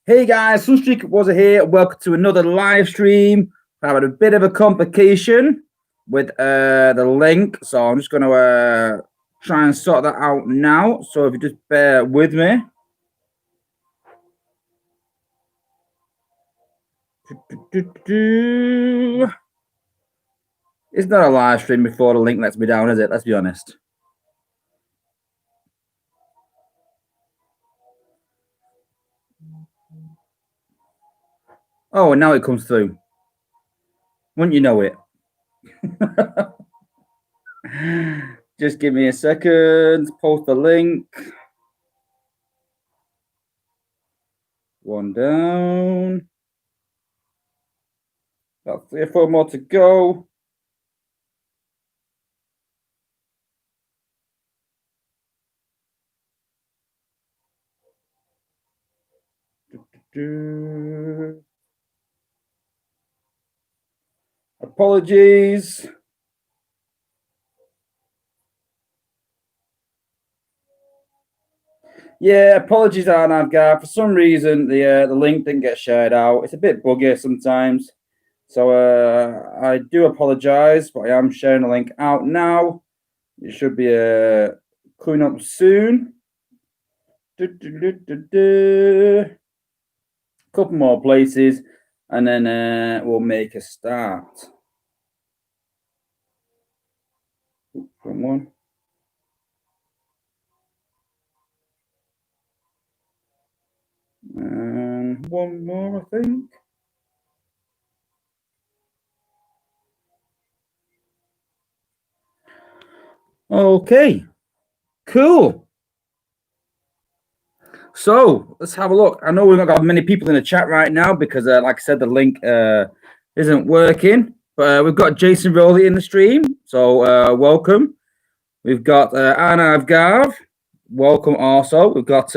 Hey guys, Sunstreaker Wozza here. Welcome to another live stream. I had a bit of a complication with the link, so I'm just going to try and sort that out now. So if you just bear with me. It's not a live stream before the link lets me down, is it? Let's be honest. Oh, and now it comes through. Wouldn't you know it? Just give me a second. Post the link. One down. About 3 or 4 more to go. Apologies. Yeah, apologies, Arnav. For some reason, the link didn't get shared out. It's a bit buggy sometimes, so I do apologize, but I am sharing the link out now. It should be coming up soon. Couple more places, and then we'll make a start. From one. And one more, I think. Okay, cool. So let's have a look. I know we've not got many people in the chat right now because, like I said, the link isn't working. But we've got Jason Rowley in the stream, so welcome. We've got Arnav Gav, welcome also. We've got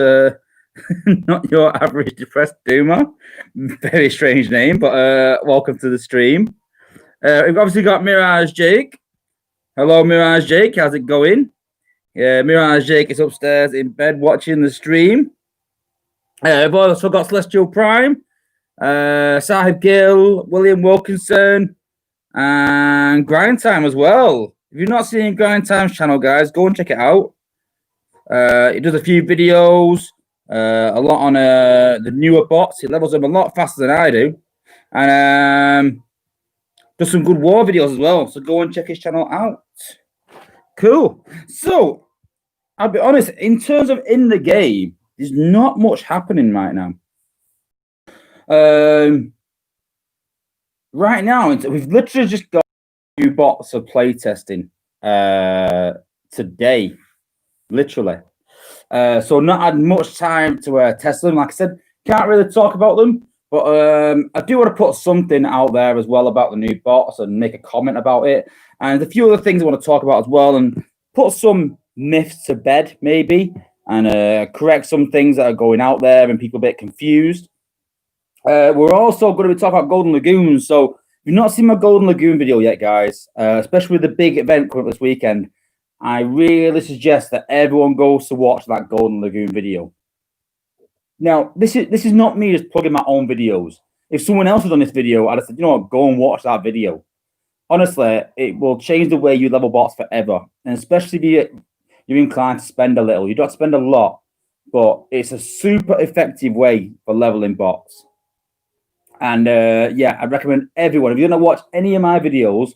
not your average depressed doomer, very strange name, but welcome to the stream. We've obviously got Mirage Jake. Hello, Mirage Jake. How's it going? Yeah, Mirage Jake is upstairs in bed watching the stream. We've also got Celestial Prime, Sahib Gill, William Wilkinson, and Grind Time as well. If you're not seeing Grind Time's channel, guys, go and check it out. It does a few videos, a lot on the newer bots. It levels them a lot faster than I do. And does some good war videos as well. So go and check his channel out. Cool. So, I'll be honest, in terms of in the game, there's not much happening right now. Right now, we've literally just got a few bots of playtesting today, literally. So not had much time to test them. Like I said, can't really talk about them, but I do want to put something out there as well about the new bots and make a comment about it. And a few other things I want to talk about as well and put some myths to bed, maybe, and correct some things that are going out there and people a bit confused. We're also going to be talking about Golden Lagoon. So if you've not seen my Golden Lagoon video yet, guys, especially with the big event coming up this weekend, I really suggest that everyone goes to watch that Golden Lagoon video. Now, this is not me just plugging my own videos. If someone else had done this video, I'd have said, you know what, go and watch that video. Honestly, it will change the way you level bots forever. And especially if you're inclined to spend a little. You don't spend a lot, but it's a super effective way for leveling bots. And yeah, I recommend everyone, if you're going to watch any of my videos,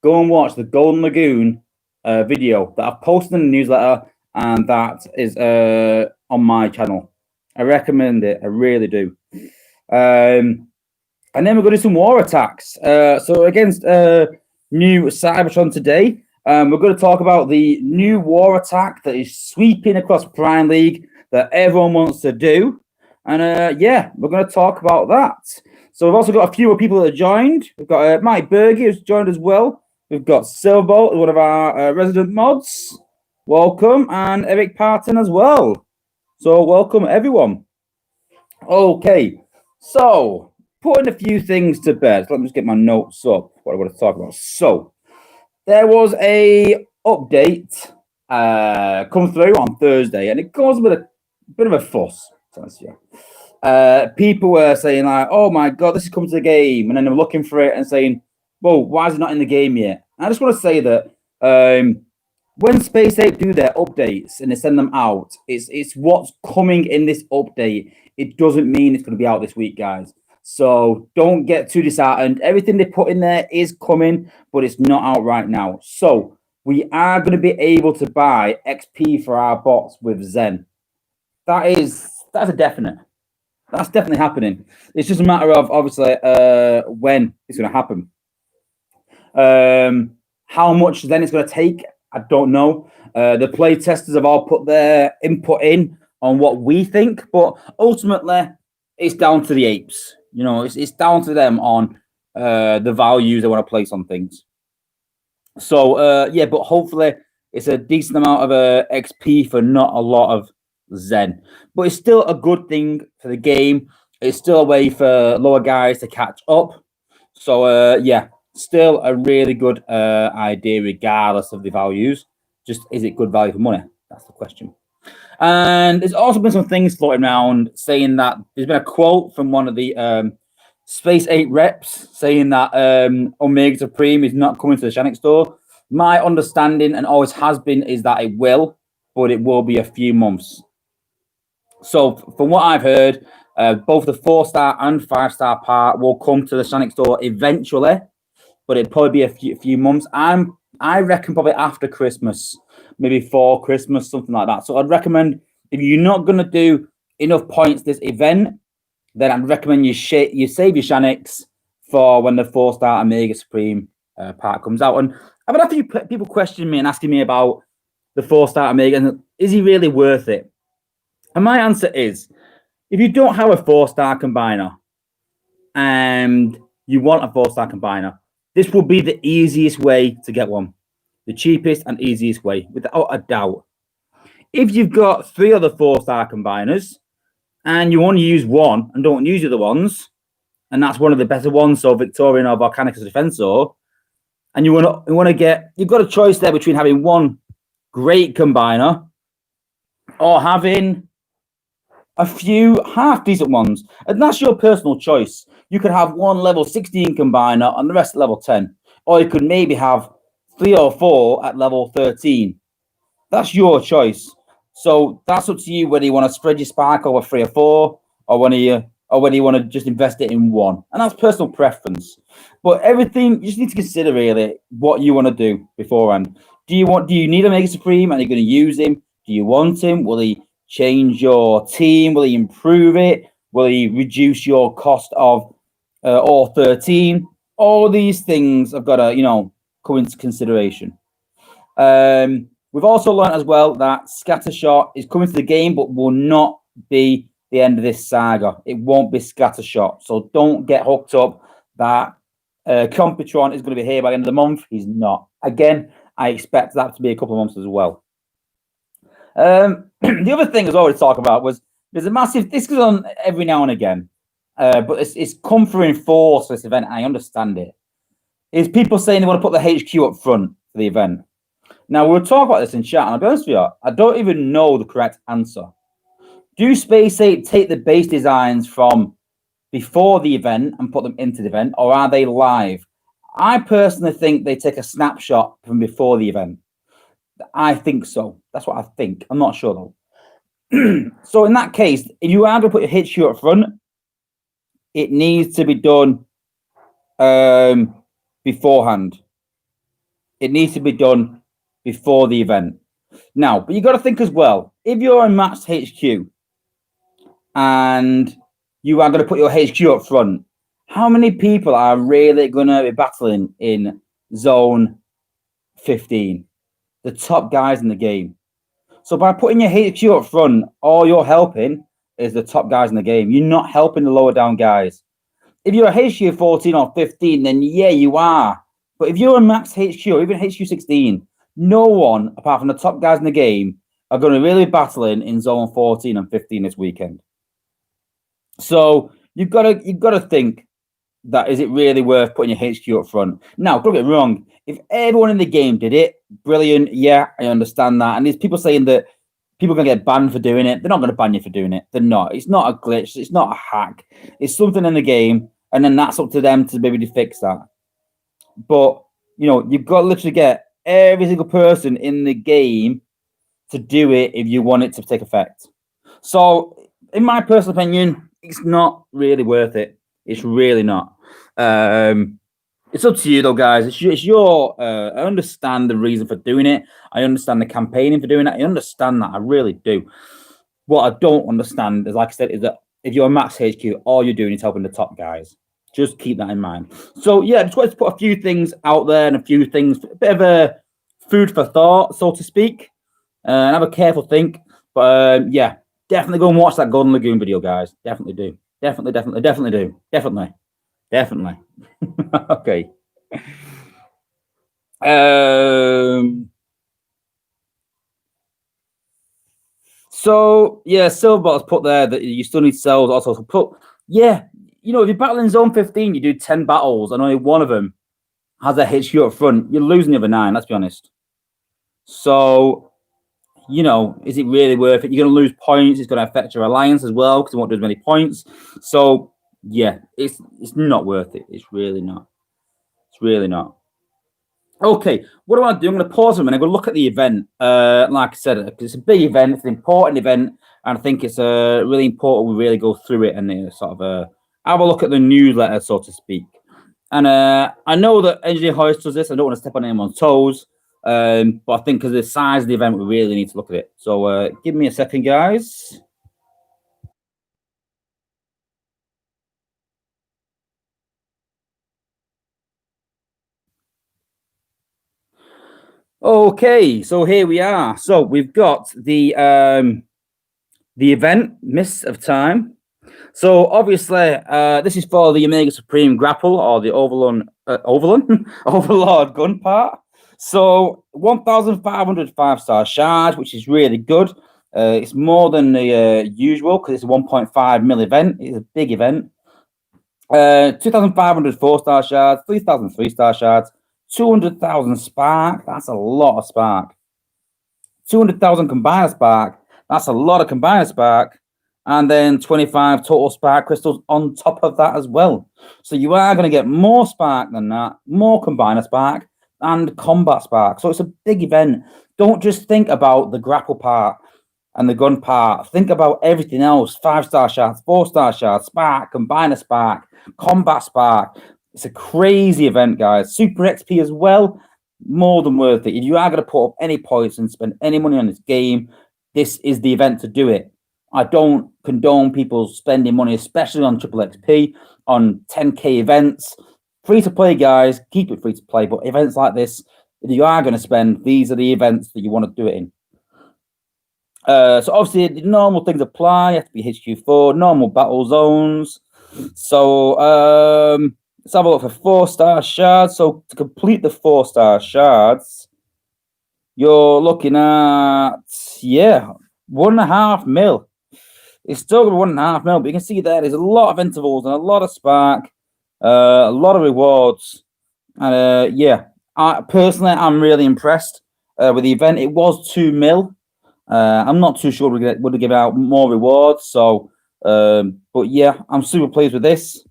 go and watch the Golden Lagoon video that I've posted in the newsletter, and that is on my channel. I recommend it. I really do. And then we're going to do some war attacks. So against new Cybertron today, we're going to talk about the new war attack that is sweeping across Prime League that everyone wants to do. And yeah, we're going to talk about that. So we've also got a few more people that have joined. We've got Mike Berge who's joined as well. We've got Silverbolt, one of our resident mods. Welcome. And Eric Parton as well. So welcome, everyone. Okay. So, putting a few things to bed. Let me just get my notes up, what I want to talk about. So, there was a update come through on Thursday, and it caused a bit of a fuss. people were saying like, "Oh my god, this is coming to the game," and then they were looking for it and saying, "Well, why is it not in the game yet?" And I just want to say that when Space Ape do their updates and they send them out, it's what's coming in this update. It doesn't mean it's going to be out this week, guys. So don't get too disheartened. Everything they put in there is coming, but it's not out right now. So we are going to be able to buy XP for our bots with Zen. That's a definite. That's definitely happening. It's just a matter of obviously when it's going to happen. How much then it's going to take, I don't know. The play testers have all put their input in on what we think, but ultimately it's down to the apes. You know, it's down to them on the values they want to place on things. So yeah, but hopefully it's a decent amount of XP for not a lot of Zen, but it's still a good thing for the game. It's still a way for lower guys to catch up. So yeah, still a really good idea regardless of the values. Just is it good value for money? That's the question. And there's also been some things floating around saying that there's been a quote from one of the Space 8 reps saying that Omega Supreme is not coming to the Shannick store. My understanding, and always has been, is that it will, but it will be a few months. So from what I've heard, both the 4-star and 5-star part will come to the Shannick store eventually, but it'll probably be a few months. I reckon probably after Christmas, maybe for Christmas, something like that. So I'd recommend, if you're not going to do enough points this event, then I'd recommend you save your Shannicks for when the 4-star Omega Supreme part comes out. And I've had a few people questioning me and asking me about the 4-star Omega, and is he really worth it? And my answer is, if you don't have a 4-star combiner and you want a 4-star combiner, this will be the easiest way to get one. The cheapest and easiest way, without a doubt. If you've got 3 other 4-star combiners and you only use one and don't use the other ones, and that's one of the better ones, so Victorian or Volcanicus Defensor, and you want to get, you've got a choice there between having one great combiner or having a few half-decent ones, and that's your personal choice. You could have one level 16 combiner and the rest at level 10, or you could maybe have 3 or 4 at level 13. That's your choice. So that's up to you whether you want to spread your spark over 3 or 4, or whether you want to just invest it in one. And that's personal preference. But everything, you just need to consider really what you want to do beforehand. Do you need a Mega Supreme? Are you going to use him? Do you want him? Will he change your team? Will he improve it? Will he reduce your cost of all 13? All these things have got to, come into consideration. We've also learned as well that Scattershot is coming to the game, but will not be the end of this saga. It won't be Scattershot. So don't get hooked up that Computron is going to be here by the end of the month. He's not. Again, I expect that to be a couple of months as well. The other thing as well to talk about was there's a massive, this goes on every now and again, but it's come through in force for this event. I understand it. Is people saying they want to put the HQ up front for the event. Now, we'll talk about this in chat, and I'll be honest with you, I don't even know the correct answer. Do Space 8 take the base designs from before the event and put them into the event, or are they live? I personally think they take a snapshot from before the event. I think so. That's what I think. I'm not sure, though. So in that case, if you are going to put your HQ up front, it needs to be done beforehand. It needs to be done before the event. Now, but you got to think as well, if you're a matched HQ and you are going to put your HQ up front, how many people are really going to be battling in zone 15? The top guys in the game. So by putting your HQ up front, all you're helping is the top guys in the game. You're not helping the lower down guys. If you're a HQ 14 or 15, then yeah, you are. But if you're a max HQ or even HQ 16, no one, apart from the top guys in the game, are going to really be battling in zone 14 and 15 this weekend. So you've got to think that, is it really worth putting your HQ up front? Now, don't get me wrong. If everyone in the game did it, brilliant. Yeah, I understand that. And there's people saying that people are going to get banned for doing it. They're not going to ban you for doing it. They're not. It's not a glitch. It's not a hack. It's something in the game, and then that's up to them to maybe fix that. But, you've got to literally get every single person in the game to do it if you want it to take effect. So, in my personal opinion, it's not really worth it. It's really not. It's up to you, though, guys. It's your. I understand the reason for doing it. I understand the campaigning for doing it. I understand that. I really do. What I don't understand is, like I said, is that if you're a Max HQ, all you're doing is helping the top guys. Just keep that in mind. So, yeah, I just wanted to put a few things out there and a few things, a bit of a food for thought, so to speak, and have a careful think. But, yeah, definitely go and watch that Golden Lagoon video, guys. Definitely do. Definitely do. Definitely. Okay. So, yeah, Silverbot's put there that you still need cells also to put. Yeah, if you're battling Zone 15, you do 10 battles and only one of them has a HQ up front. You're losing the other 9, let's be honest. So, is it really worth it? You're going to lose points. It's going to affect your alliance as well because you won't do as many points. So, yeah, it's not worth it. It's really not. It's really not. Okay, what do I do? I'm going to pause a minute. I'm going to look at the event. Like I said, it's a big event. It's an important event. And I think it's really important we really go through it and sort of have a look at the newsletter, so to speak. And I know that Engineer Hoist does this. I don't want to step on anyone's toes. But I think because of the size of the event, we really need to look at it. So give me a second, guys. Okay, so here we are. So we've got the event, Mists of Time. So obviously, this is for the Omega Supreme Grapple or the Overlord gun part. So 1,500 5-star shards, which is really good. It's more than the usual because it's a 1.5 mil event. It's a big event. 2,500 4-star shards, 3,000 3-star shards, 200,000 spark. That's a lot of spark. 200,000 combiner spark. That's a lot of combiner spark. And then 25 total spark crystals on top of that as well. So you are going to get more spark than that, more combiner spark and combat spark. So it's a big event. Don't just think about the grapple part and the gun part. Think about everything else. 5-star shards, 4-star shards, spark, combiner spark, combat spark. It's a crazy event, guys. Super XP as well. More than worth it. If you are going to put up any points and spend any money on this game, this is the event to do it. I don't condone people spending money, especially on triple XP, on 10k events. Free to play, guys. Keep it free to play. But events like this, if you are going to spend, these are the events that you want to do it in. So obviously, the normal things apply. You have to be HQ4, normal battle zones. So let's have a look for 4-star shards. So to complete the 4-star shards, you're looking at 1.5 mil. It's still going to be 1.5 mil, but you can see there's a lot of intervals and a lot of spark, a lot of rewards. And I'm really impressed with the event. It was 2 mil. I'm not too sure we would have given out more rewards. So, but yeah, I'm super pleased with this.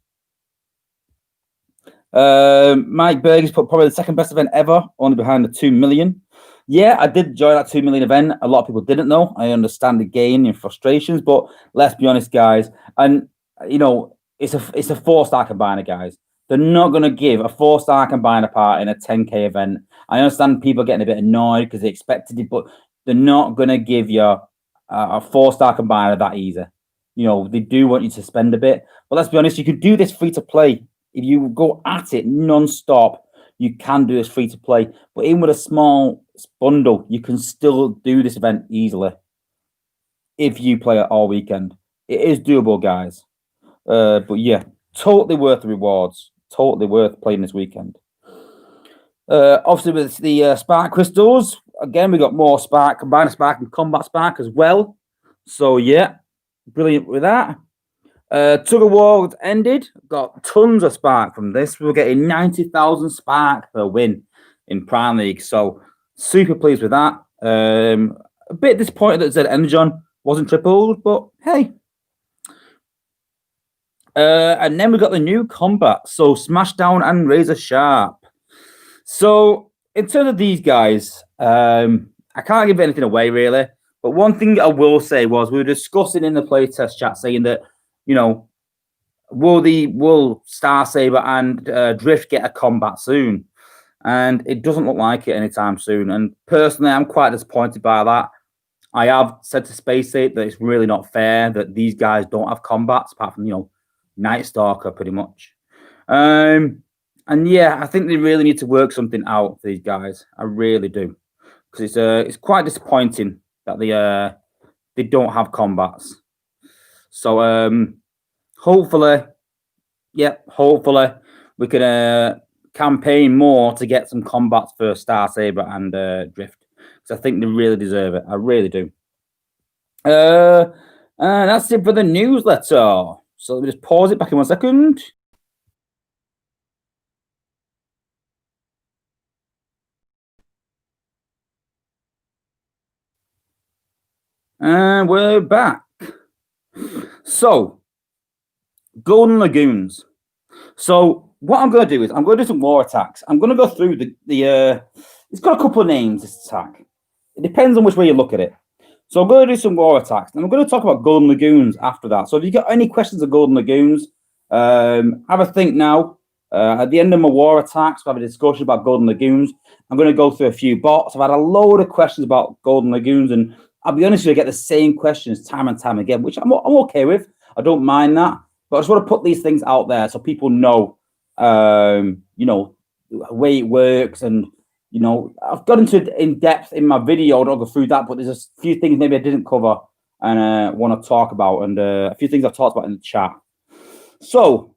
Mike Berg's put probably the second best event ever, only behind the 2 million. Yeah, I did enjoy that 2 million event. A lot of people didn't know. I understand the gain and frustrations, but let's be honest, guys. And it's a 4-star combiner, guys. They're not going to give a 4-star combiner part in a 10k event. I understand people getting a bit annoyed because they expected it, but they're not going to give you a 4-star combiner that easy. They do want you to spend a bit. But let's be honest, you could do this free to play. If you go at it non-stop, you can do this free to play. But even with a small bundle, you can still do this event easily if you play it all weekend. It is doable, guys. But yeah, totally worth the rewards. Totally worth playing this weekend. Obviously, with the spark crystals, again, we got more spark, combined spark and combat spark as well. So yeah, brilliant with that. Tug of War ended. Got tons of spark from this. We were getting 90,000 spark per win in Prime League. So super pleased with that. a bit disappointed that said Energon wasn't tripled, but hey. And then we got the new combat, so Smashdown and Razor Sharp. So in terms of these guys, I can't give anything away really. But one thing I will say was we were discussing in the playtest chat, saying that will Star Saber and Drift get a combat soon? And it doesn't look like it anytime soon. And personally, I'm quite disappointed by that. I have said to Space 8 that it's really not fair that these guys don't have combats, apart from Night Stalker, pretty much. And yeah, I think they really need to work something out for these guys. I really do, because it's quite disappointing that they don't have combats. So hopefully we can campaign more to get some combats for Star Saber and Drift, because I think they really deserve it. I really do. That's it for the newsletter. So let me just pause it back in 1 second. And we're back. So, Golden Lagoons. So, what I'm going to do is I'm going to do some war attacks. I'm going to go through it's got a couple of names, this attack. It depends on which way you look at it. So I'm going to do some war attacks, and I'm going to talk about Golden Lagoons after that. So if you've got any questions of Golden Lagoons, have a think now. At the end of my war attacks, we'll have a discussion about Golden Lagoons. I'm going to go through a few bots. I've had a load of questions about Golden Lagoons, and I'll be honest with you, I get the same questions time and time again, which I'm okay with. I don't mind that. But I just want to put these things out there so people know, the way it works. And, I've got into in depth in my video. I don't go through that, but there's a few things maybe I didn't cover and want to talk about, and a few things I've talked about in the chat. So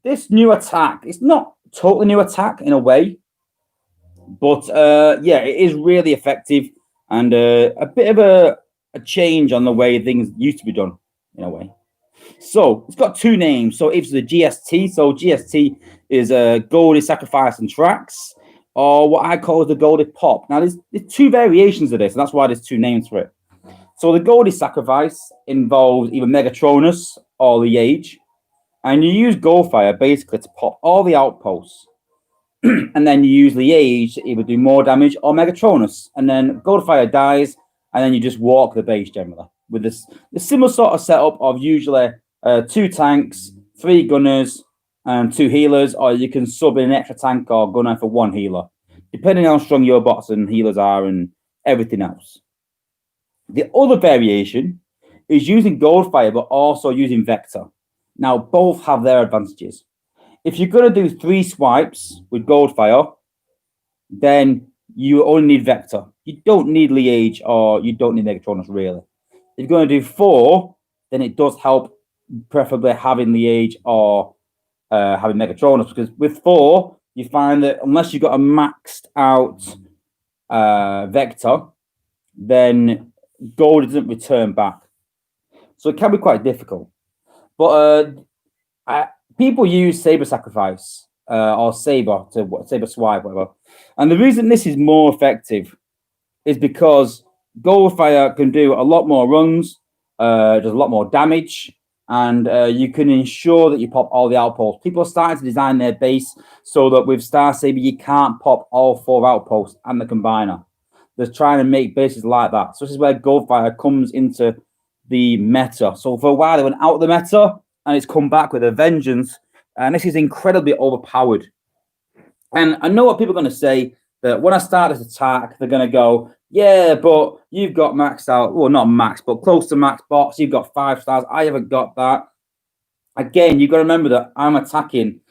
this new attack, it's not totally new attack in a way, but yeah, it is really effective and a bit of a change on the way things used to be done in a way. So it's got two names. So it's the GST. So GST is Goldie Sacrifice and Tracks, or what I call the Goldie Pop. Now there's two variations of this, and that's why there's two names for it. So the Goldie Sacrifice involves either Megatronus or Liege, and you use Goldfire basically to pop all the outposts, and then you use Liege to either do more damage or Megatronus, and then Goldfire dies, and then you just walk the base generally with this similar sort of setup of usually 2 tanks, 3 gunners, and 2 healers, or you can sub in an extra tank or gunner for 1 healer, depending on how strong your bots and healers are and everything else. The other variation is using Goldfire, but also using Vector. Now, both have their advantages. If you're going to do 3 swipes with Goldfire, then you only need Vector. You don't need Liege or you don't need Megatronus, really. If you're going to do 4, then it does help, preferably having Liege or having Megatronus, because with 4, you find that unless you've got a maxed out Vector, then gold doesn't return back. So it can be quite difficult. But people use Saber Sacrifice or Saber Swipe, whatever. And the reason this is more effective is because Goldfire can do a lot more runs, does a lot more damage, and you can ensure that you pop all the outposts. People are starting to design their base so that with Star Saber, you can't pop all 4 outposts and the combiner. They're trying to make bases like that. So this is where Goldfire comes into the meta. So for a while, it went out of the meta, and it's come back with a vengeance. And this is incredibly overpowered. And I know what people are going to say, that when I start this attack, they're going to go, yeah, but you've got maxed out, well, not max, but close to max bots. You've got 5 stars. I haven't got that. Again, you've got to remember that I'm attacking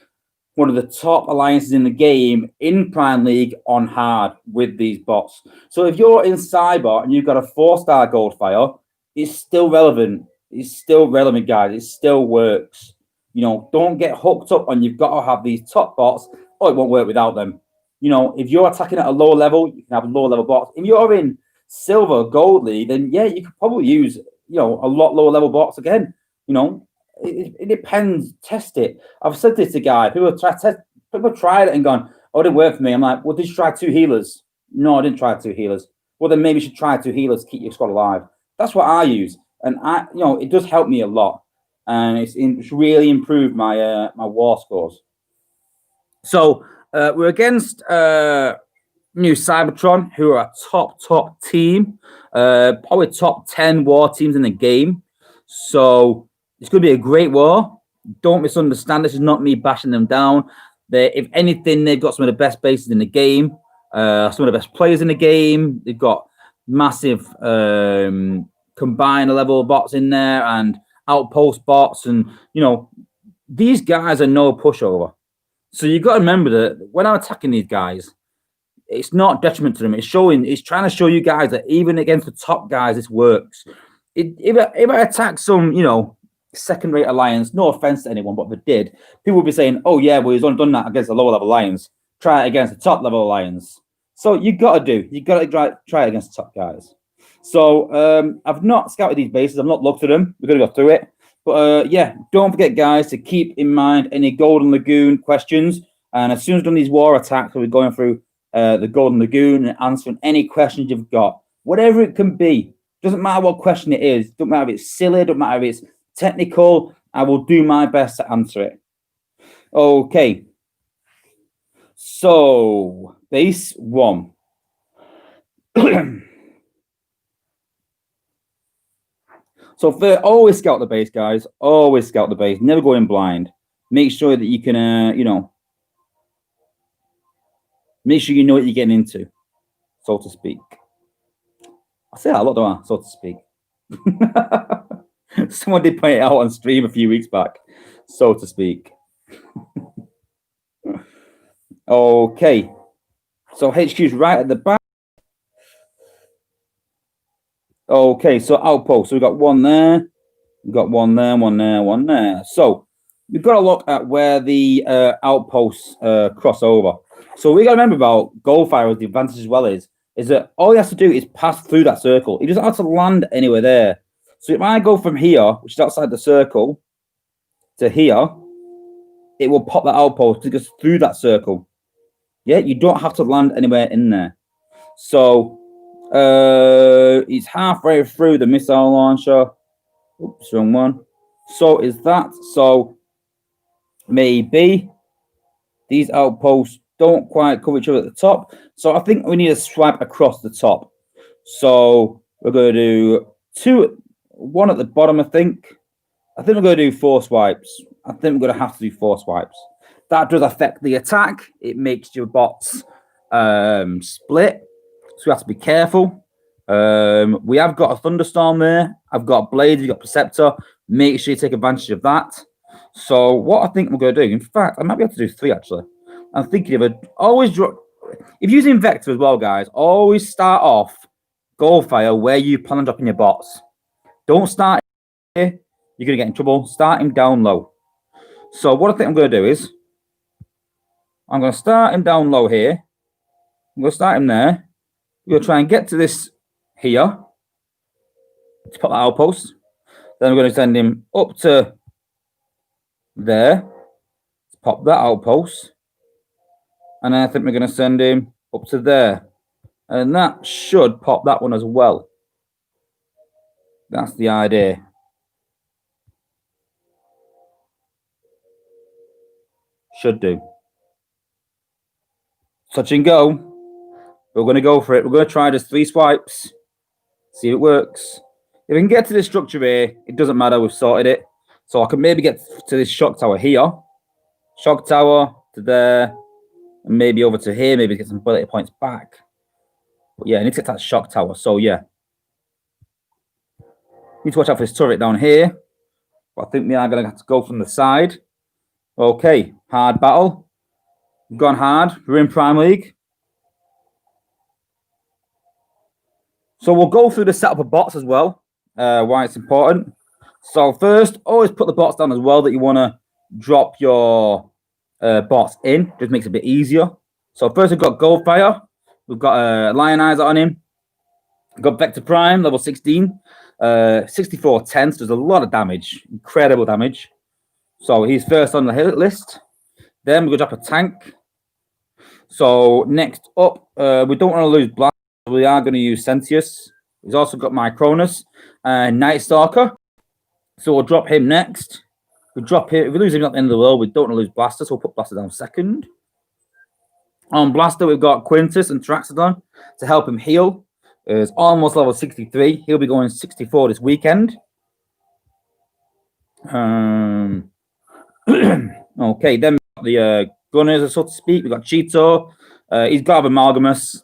one of the top alliances in the game in Prime League on hard with these bots. So if you're in Cyber and you've got a 4-star Goldfire, it's still relevant. It's still relevant, guys. It still works. Don't get hooked up on you've got to have these top bots, or it won't work without them. If you're attacking at a lower level, you can have lower level bots. If you're in Silver, Gold League, then yeah, you could probably use, a lot lower level bots again. It depends. Test it. I've said this to guys. People tried it and gone, oh, it didn't work for me. I'm like, well, did you try 2 healers? No, I didn't try 2 healers. well, then maybe you should try 2 healers to keep your squad alive. That's what I use, and it does help me a lot, and it's really improved my my war scores. So we're against New Cybertron, who are a top team, probably top 10 war teams in the game. So it's going to be a great war. Don't misunderstand. This is not me bashing them down. If anything, they've got some of the best bases in the game, some of the best players in the game. They've got massive combined level bots in there and outpost bots, and these guys are no pushover. So you've got to remember that when I'm attacking these guys, it's not detriment to them. It's trying to show you guys that even against the top guys, this works. If I attack some, second-rate alliance, no offense to anyone, but if it did, people would be saying, "Oh yeah, well he's only done that against the lower level alliance. Try it against the top level alliance." So you got to try it against the top guys. So I've not scouted these bases. I've not looked at them. We're gonna go through it. But yeah, don't forget, guys, to keep in mind any Golden Lagoon questions. And as soon as we've done these war attacks, we're going through the Golden Lagoon and answering any questions you've got, whatever it can be. Doesn't matter what question it is. Doesn't matter if it's silly. Doesn't matter if it's technical. I will do my best to answer it. Okay. So base 1. So always scout the base, guys. Always scout the base. Never go in blind. Make sure that you can, make sure you know what you're getting into, so to speak. I say that a lot, don't I? So to speak. Someone did point it out on stream a few weeks back, so to speak. Okay. So HQ's right at the back. Okay, so outpost. So we've got one there. We've got one there, one there, one there. So we've got to look at where the outposts cross over. So we got to remember about Goldfire, the advantage as well is that all he has to do is pass through that circle. He doesn't have to land anywhere there. So if I go from here, which is outside the circle, to here, it will pop that outpost to go through that circle. Yeah, you don't have to land anywhere in there. So he's halfway through the missile launcher. Oops, wrong one. So is that. So maybe these outposts don't quite cover each other at the top. So I think we need a swipe across the top. So we're going to do one at the bottom, I think. I think we're going to do 4 swipes. I think we're going to have to do 4 swipes. That does affect the attack. It makes your bots split. So we have to be careful. We have got a thunderstorm there. I've got blades. We've got Perceptor. Make sure you take advantage of that. So what I think we're going to do, in fact, I might be able to do 3 actually. I'm thinking of always drop. If you're using Vector as well, guys, always start off Goldfire where you plan on dropping your bots. Don't start here. You're going to get in trouble. Start him down low. So what I think I'm going to do is I'm going to start him down low here. I'm going to start him there. We're going to try and get to this here. Let's put that outpost. Then we're going to send him up to there. Let's pop that outpost. And then I think we're going to send him up to there. And that should pop that one as well. That's the idea. Should do. Touch and go. We're going to go for it. We're going to try just 3 swipes. See if it works. If we can get to this structure here, it doesn't matter. We've sorted it. So I can maybe get to this shock tower here. Shock tower to there. And maybe over to here. Maybe get some ability points back. But yeah, I need to get that shock tower. So yeah. Need to watch out for this turret down here. But I think we are going to have to go from the side. Okay. Hard battle. We've gone hard. We're in Prime League. So we'll go through the setup of bots as well, why it's important. So first, always put the bots down as well that you want to drop your bots in. Just makes it a bit easier. So first we've got Goldfire. We've got Lionizer on him. We've got Vector Prime, level 16. 64 10, so does a lot of damage. Incredible damage. So he's first on the hit list. Then we're going to drop a tank. So next up, we don't want to lose Blast. We are going to use Sentius. He's also got Micronus and Night Stalker. So we'll drop him next. We drop him. If we lose him at the end of the world, we don't want to lose Blaster, so we'll put Blaster down second. On Blaster, we've got Quintus and Traxodon to help him heal. It's almost level 63. He'll be going 64 this weekend. Okay, then we've got the Gunners, so to speak. We've got Cheeto. He's got Amalgamus.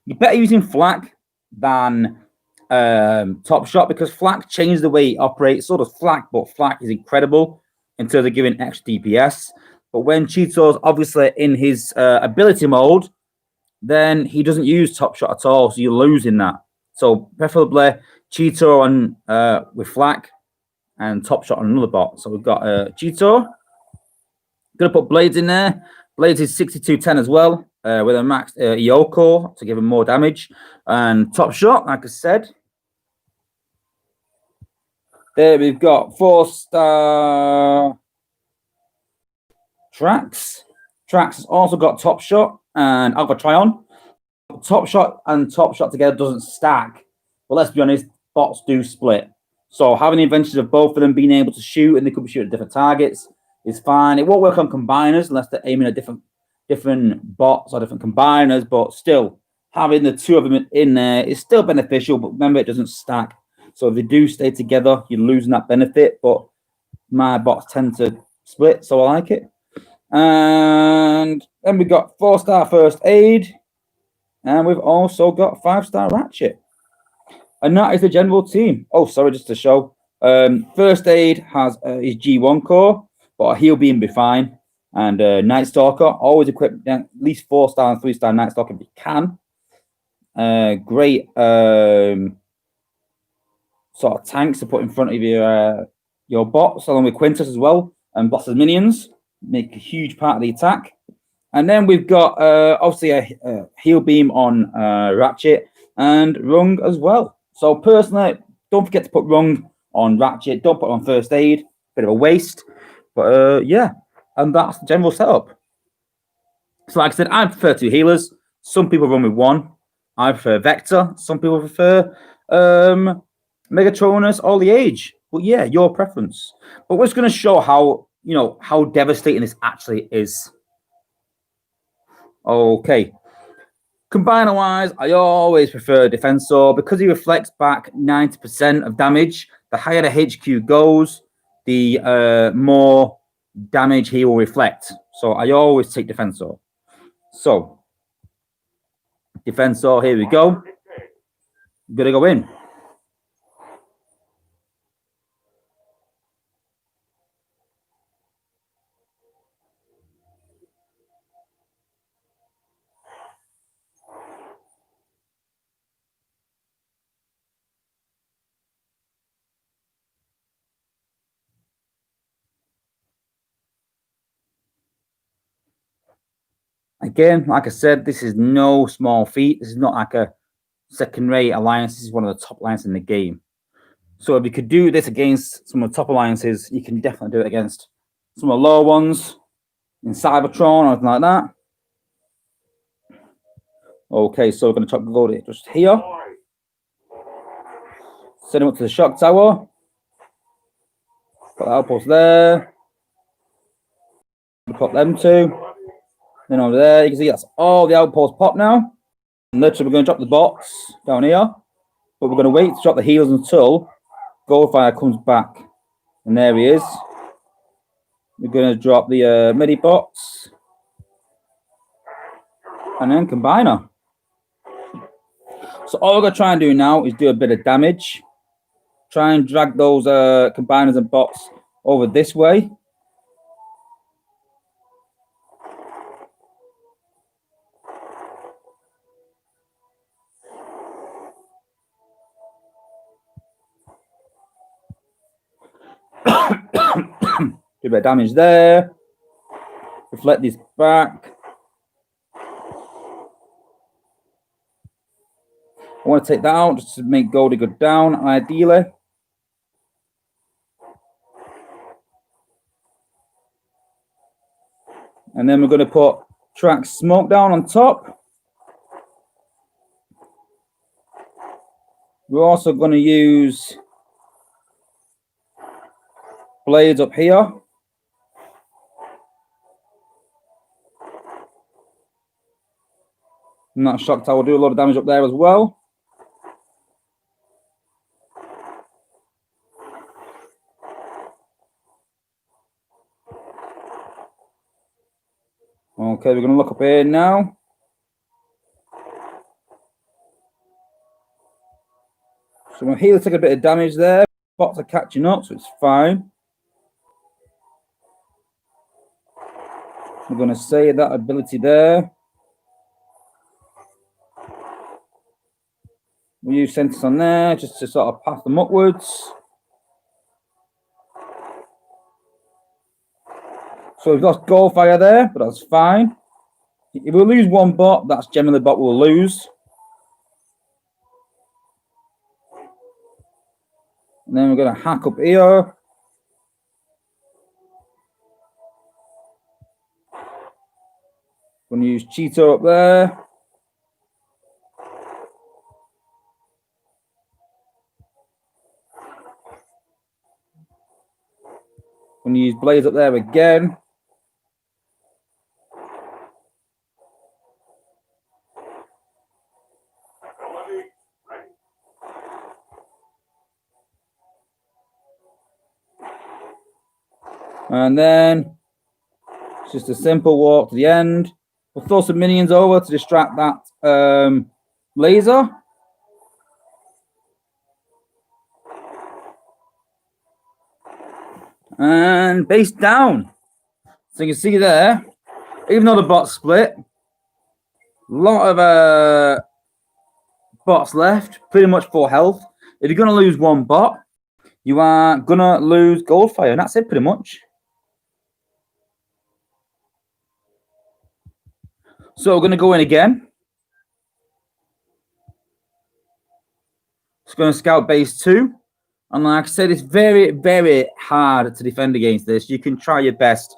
You're better using Flak than Top Shot because Flak changed the way he operates. So does Flak, but Flak is incredible in terms of giving extra DPS. But when Cheeto's obviously in his ability mode, then he doesn't use Top Shot at all. So you're losing that. So preferably Cheeto on with Flak and Top Shot on another bot. So we've got Cheeto. Gonna put Blades in there. Blades is 6210 as well, with a max Yoko to give him more damage. And Top Shot, like I said. There we've got 4-star Trax. Trax has also got Top Shot and Alpha Trion. Top Shot and Top Shot together doesn't stack. But let's be honest, bots do split. So having the advantage of both of them being able to shoot, and they could be shooting at different targets, is fine. It won't work on combiners unless they're aiming at different bots or different combiners, but still having the two of them in there is still beneficial. But remember, it doesn't stack. So if they do stay together, you're losing that benefit. But my bots tend to split, so I like it. And then we've got 4-star First Aid, and we've also got 5-star Ratchet. And that is the general team. Oh, sorry, just to show. First Aid has his G1 core, but he'll be fine. And Night Stalker, always equip at least 4-star and 3-star Night Stalker if you can. Great sort of tanks to put in front of your bots, along with Quintus as well, and boss's minions. Make a huge part of the attack. And then we've got obviously a heal beam on Ratchet and Rung as well. So personally, don't forget to put Rung on Ratchet. Don't put it on First Aid. Bit of a waste. But yeah, and that's the general setup. So like I said, I prefer 2 healers. Some people run with 1. I prefer Vector. Some people prefer Megatronus or the Age. But yeah, your preference. But we're just going to show how, how devastating this actually is. Okay. Combiner-wise, I always prefer Defensor because he reflects back 90% of damage. The higher the HQ goes, the more damage he will reflect. So I always take Defensor. So, Defensor, here we go. I'm going to go in. Again, like I said, this is no small feat. This is not like a second-rate alliance. This is one of the top alliances in the game. So if you could do this against some of the top alliances, you can definitely do it against some of the lower ones in Cybertron or anything like that. Okay, so we're going to go to just here. Send him up to the shock tower. Put the outpost there. Put them 2. Then over there, you can see that's all the outposts pop now. And literally, we're going to drop the box down here. But we're going to wait to drop the heals until Goldfire comes back. And there he is. We're going to drop the midi box. And then Combiner. So all we're going to try and do now is do a bit of damage. Try and drag those Combiners and bots over this way. Do a bit of damage there. Reflect this back. I want to take that out just to make Goldie go down, ideally. And then we're going to put Trax Smoke down on top. We're also going to use blades up here. And that shock tower will do a lot of damage up there as well. Okay, we're going to look up here now. So my healer took a bit of damage there. Bots are catching up, so it's fine. We're going to save that ability there. We use sentence on there just to sort of path them upwards. So we've got gold fire there, but that's fine. If we lose one bot, that's generally the bot we'll lose. And then we're going to hack up here. Going to use Cheeto up there. Going to use Blaze up there again. And then it's just a simple walk to the end. We'll throw some minions over to distract that laser. And base down. So you can see there, even though the bot's split, a lot of bots left, pretty much full health. If you're going to lose one bot, you are going to lose Goldfire, and that's it pretty much. So we're going to go in again. It's going to scout base 2. And like I said, it's very, very hard to defend against this. You can try your best,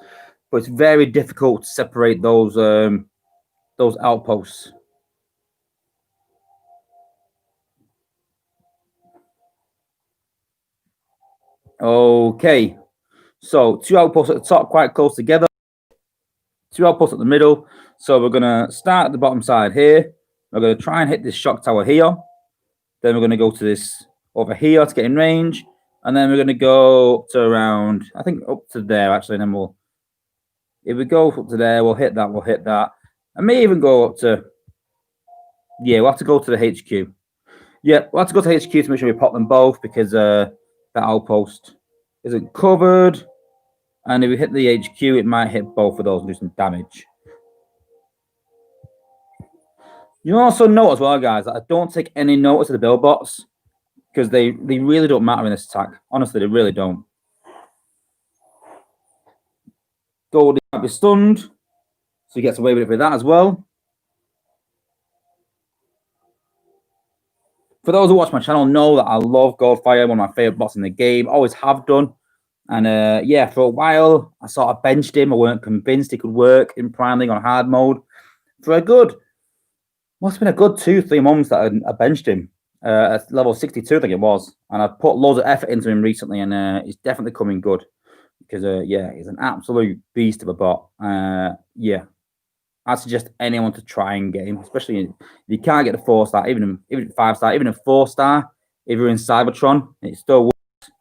but it's very difficult to separate those outposts. Okay, so 2 outposts at the top, quite close together. 2 outposts at the middle. So we're going to start at the bottom side here. We're going to try and hit this shock tower here. Then we're going to go to this over here to get in range. And then we're going to go to around, I think up to there actually. And then we'll, if we go up to there, we'll hit that. I may even go up to, yeah, we'll have to go to the HQ. Yeah, we'll have to go to HQ to make sure we pop them both because that outpost isn't covered. And if we hit the HQ, it might hit both of those and do some damage. You also note as well, guys, that I don't take any notice of the build bots because they really don't matter in this attack. Honestly, they really don't. Goldie might be stunned, so he gets away with it with that as well. For those who watch my channel know that I love Goldfire, one of my favorite bots in the game. Always have done. And yeah, for a while, I sort of benched him. I weren't convinced he could work in Prime League on hard mode. For a good, must have been a good 2-3 months that I benched him. At level 62, I think it was. And I've put loads of effort into him recently, and he's definitely coming good. Because, yeah, he's an absolute beast of a bot. Yeah. I suggest anyone to try and get him, especially if you can't get the 4-star, even 5-star, even a 4-star. If you're in Cybertron, it still works.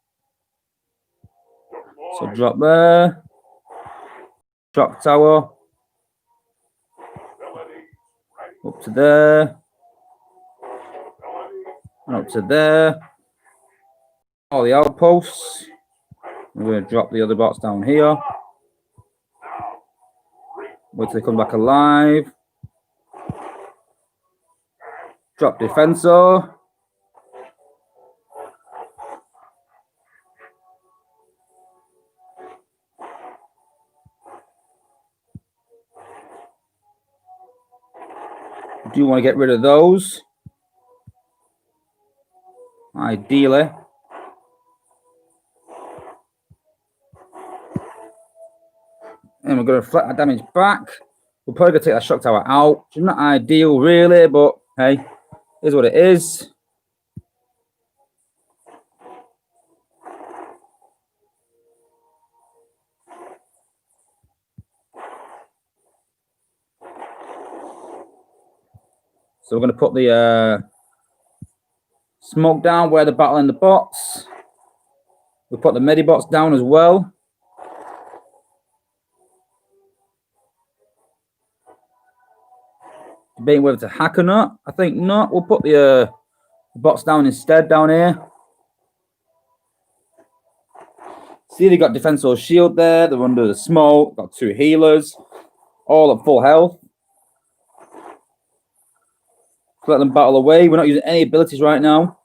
So drop there. Shock tower. Up to there. And up to there. All the outposts. We're going to drop the other bots down here. Wait till they come back alive. Drop defensor. Do you want to get rid of those? Ideally. And we're going to reflect that damage back. We're probably going to take that shock tower out. Which is not ideal, really, but hey, is what it is. So we're going to put the smoke down where they're battling the bots. We'll put the Medibots down as well. Debating whether to hack or not. I think not. We'll put the bots down instead down here. See, they got defensive shield there. They're under the smoke. Got 2 healers, all at full health. Let them battle away. We're not using any abilities right now.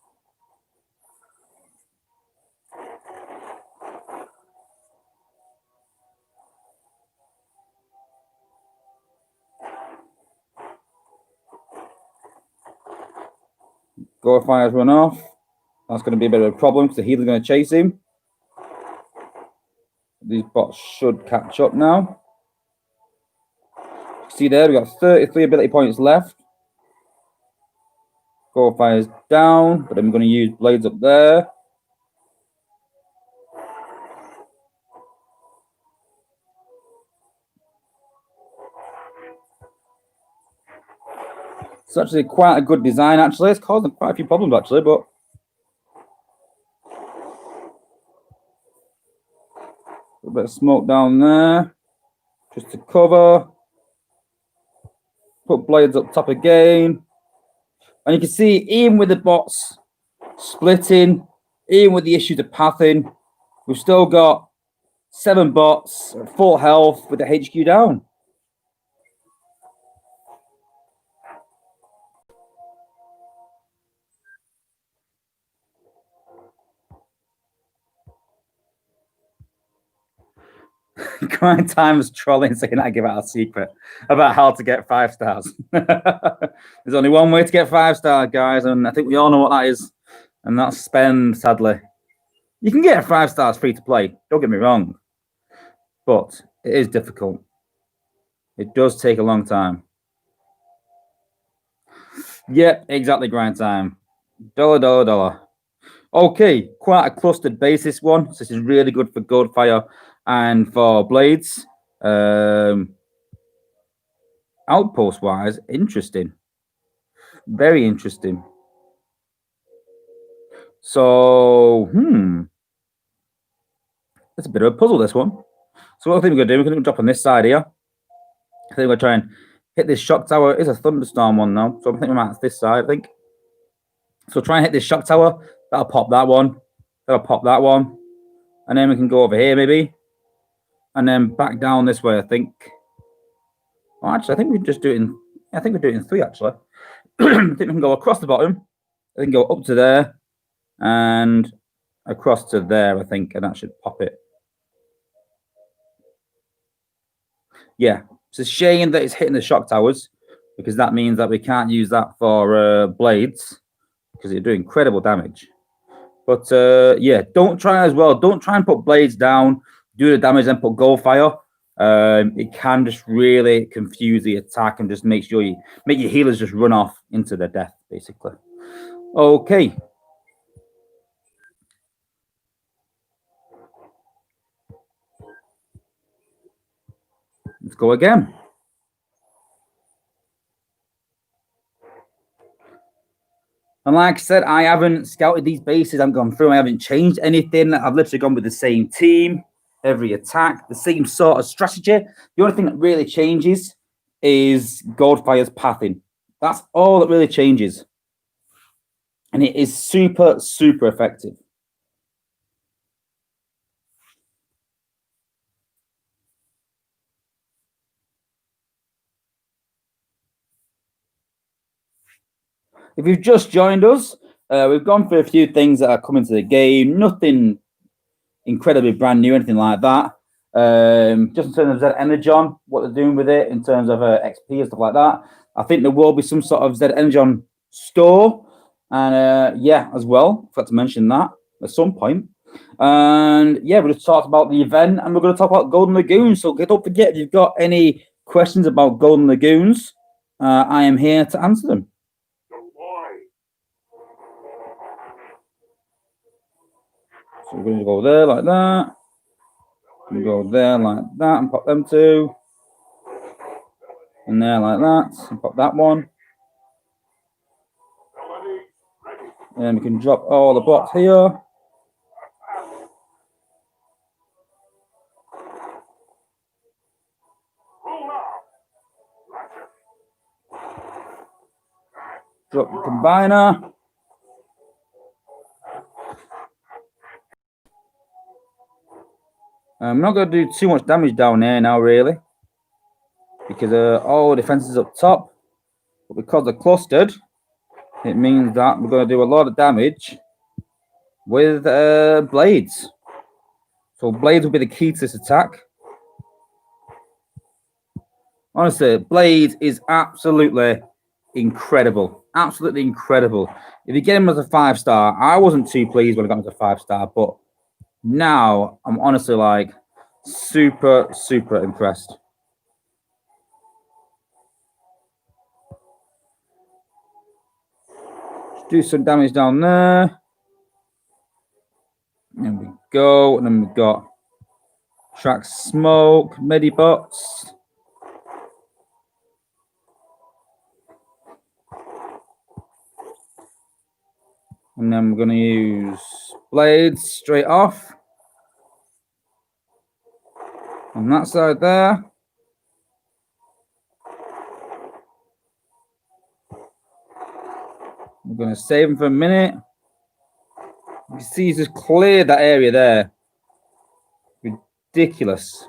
Gore fires run off. That's going to be a bit of a problem because the healer's going to chase him. These bots should catch up now. See there, we've got 33 ability points left. Gore fires down, but I'm going to use blades up there. It's actually quite a good design, actually. It's causing quite a few problems, actually, but a bit of smoke down there just to cover. Put blades up top again. And you can see, even with the bots splitting, even with the issues of pathing, we've still got 7 bots at full health with the HQ down. Grind time is trolling saying I give out a secret about how to get 5 stars. There's only one way to get 5 stars, guys, and I think we all know what that is, and that's spend, sadly. You can get 5 stars free to play, don't get me wrong, but it is difficult. It does take a long time. Yep, exactly, grind time. $. Okay, quite a clustered base, this one. So this is really good for Goldfire and for blades. Outpost wise, interesting. Very interesting. So, it's a bit of a puzzle, this one. So what I think we're going to do, we're going to drop on this side here. I think we're going to try and hit this shock tower. It's a thunderstorm one now. So I think we might this side, I think. So try and hit this shock tower. That'll pop that one. That'll pop that one. And then we can go over here, maybe. And then back down this way, I think. Oh, actually, I think we just do it in... I think we do it in 3, actually. I think we can go across the bottom. I can go up to there. And across to there, I think. And that should pop it. Yeah. It's a shame that it's hitting the shock towers. Because that means that we can't use that for blades. Because it'll do incredible damage. But, yeah, don't try as well. Don't try and put blades down, do the damage, and put Goldfire. It can just really confuse the attack and just make sure you make your healers just run off into their death, basically. Okay. Let's go again. And like I said, I haven't scouted these bases. I've gone through. I haven't changed anything. I've literally gone with the same team, every attack, the same sort of strategy. The only thing that really changes is Goldfire's pathing. That's all that really changes. And it is super, super effective. If you've just joined us, we've gone through a few things that are coming to the game. Nothing incredibly brand new, anything like that. Just in terms of Z Energon, what they're doing with it, in terms of XP and stuff like that. I think there will be some sort of Z Energon store. And yeah, as well. Forgot to mention that at some point. And yeah, we just talked about the event and we're going to talk about Golden Lagoons. So don't forget, if you've got any questions about Golden Lagoons, I am here to answer them. So we're going to go there like that. We go there like that and pop them 2. And there like that and pop that one. And we can drop all the blocks here. Drop the combiner. I'm not going to do too much damage down here now, really, because all the defenses up top. But because they're clustered, it means that we're going to do a lot of damage with blades. So blades will be the key to this attack. Honestly, blades is absolutely incredible. Absolutely incredible. If you get him as a 5-star, I wasn't too pleased when I got him as a 5-star, but now I'm honestly like super impressed. Let's do some damage down there. There we go. And then we've got track smoke, medibots. And then we're going to use blades straight off. On that side there. We're going to save him for a minute. You can see he's just cleared that area there. Ridiculous.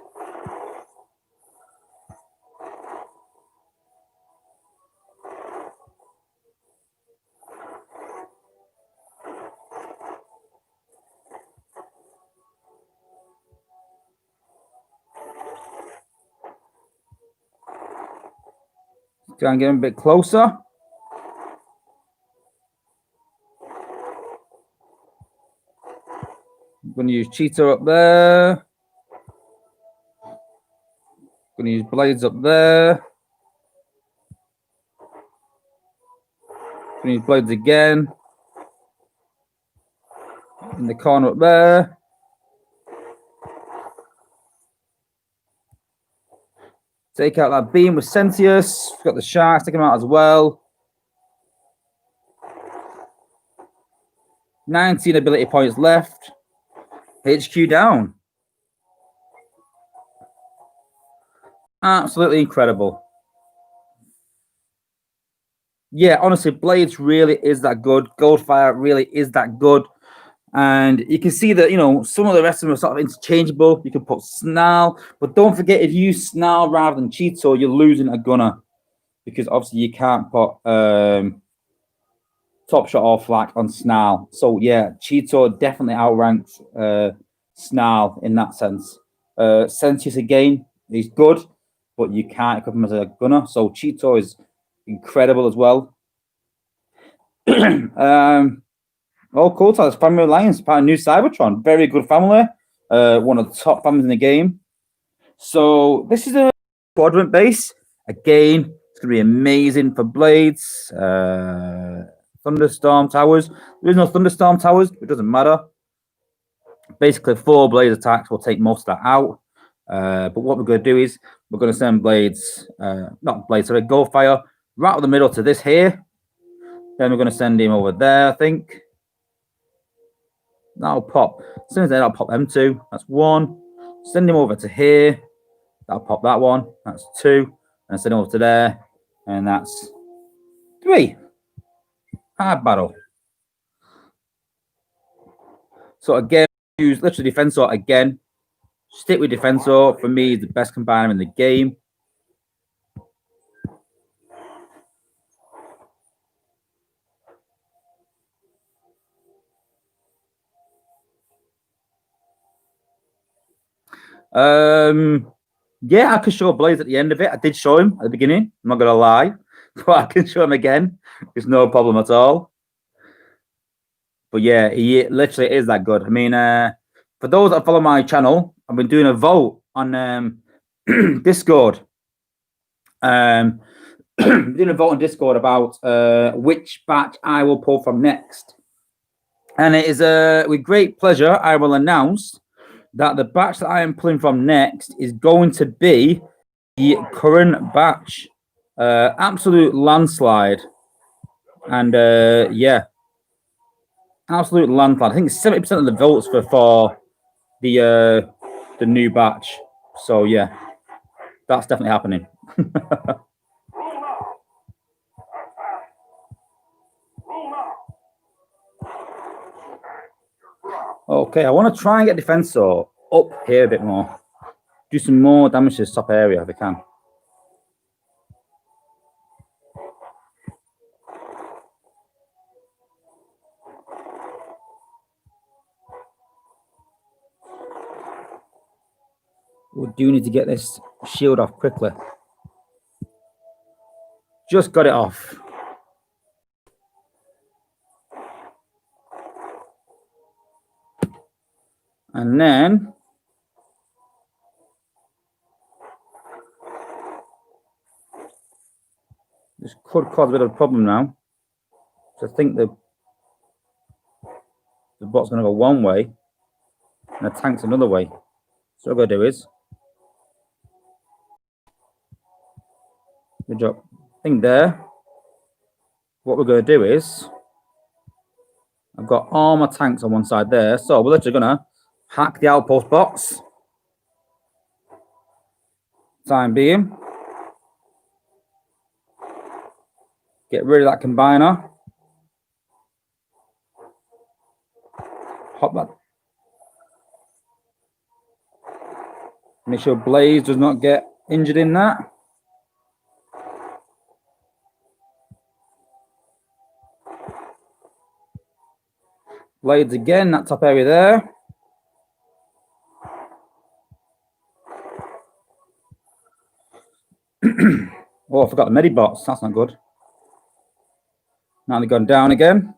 Try and get him a bit closer. I'm going to use Cheetah up there. I'm going to use blades up there. I'm going to use blades again. In the corner up there. Take out that beam with Sentius. We've got the sharks, take them out as well. 19 ability points left. HQ down. Absolutely incredible. Yeah, honestly, Blades really is that good. Goldfire really is that good. And you can see that, you know, some of the rest of them are sort of interchangeable. You can put Snarl, but don't forget, if you use Snarl rather than Cheeto, you're losing a gunner, because obviously you can't put Top Shot or Flak on Snarl. So yeah, Cheeto definitely outranks Snarl in that sense. Sentius again, he's good, but you can't equip him as a gunner. So Cheeto is incredible as well. Oh, cool. So it's Family Alliance, part of New Cybertron. Very good family. One of the top families in the game. So this is a quadrant base. Again, it's going to be amazing for Blades. Thunderstorm Towers. There is no Thunderstorm Towers. It doesn't matter. Basically, 4 Blades attacks will take most of that out. But what we're going to do is we're going to send Blades, not Blades, sorry, Goldfire right up the middle to this here. Then we're going to send him over there, I think. That'll pop. As soon as that'll pop them 2. That's 1. Send him over to here. That'll pop that 1. That's 2. And send him over to there. And that's 3. Hard battle. So again, use literally Defensor again. Stick with Defensor. For me, the best combiner in the game. Yeah, I can show Blaze at the end of it. I did show him at the beginning. I'm not gonna lie, but I can show him again. It's no problem at all. But yeah, he literally is that good. I mean, for those that follow my channel, I've been doing a vote on Discord. Doing a vote on Discord about which batch I will pull from next. And it is with great pleasure I will announce that the batch that I am pulling from next is going to be the current batch. Absolute landslide. And yeah, Absolute landslide. I think 70% of the votes for the new batch. So yeah, that's definitely happening. Okay, I want to try and get Defensor up here a bit more. Do some more damage to this top area if I can. We do need to get this shield off quickly. Just got it off. And then this could cause a bit of a problem now. So I think the bot's going to go one way and the tank's another way. So what I'm going to do is, good job. I think there, what we're going to do is, I've got all my tanks on one side there. So we're literally going to hack the outpost box. Time being. Get rid of that combiner. Hop that. Make sure Blaze does not get injured in that. Blades again, that top area there. Oh, I forgot the medibots. That's not good. Now they've gone down again.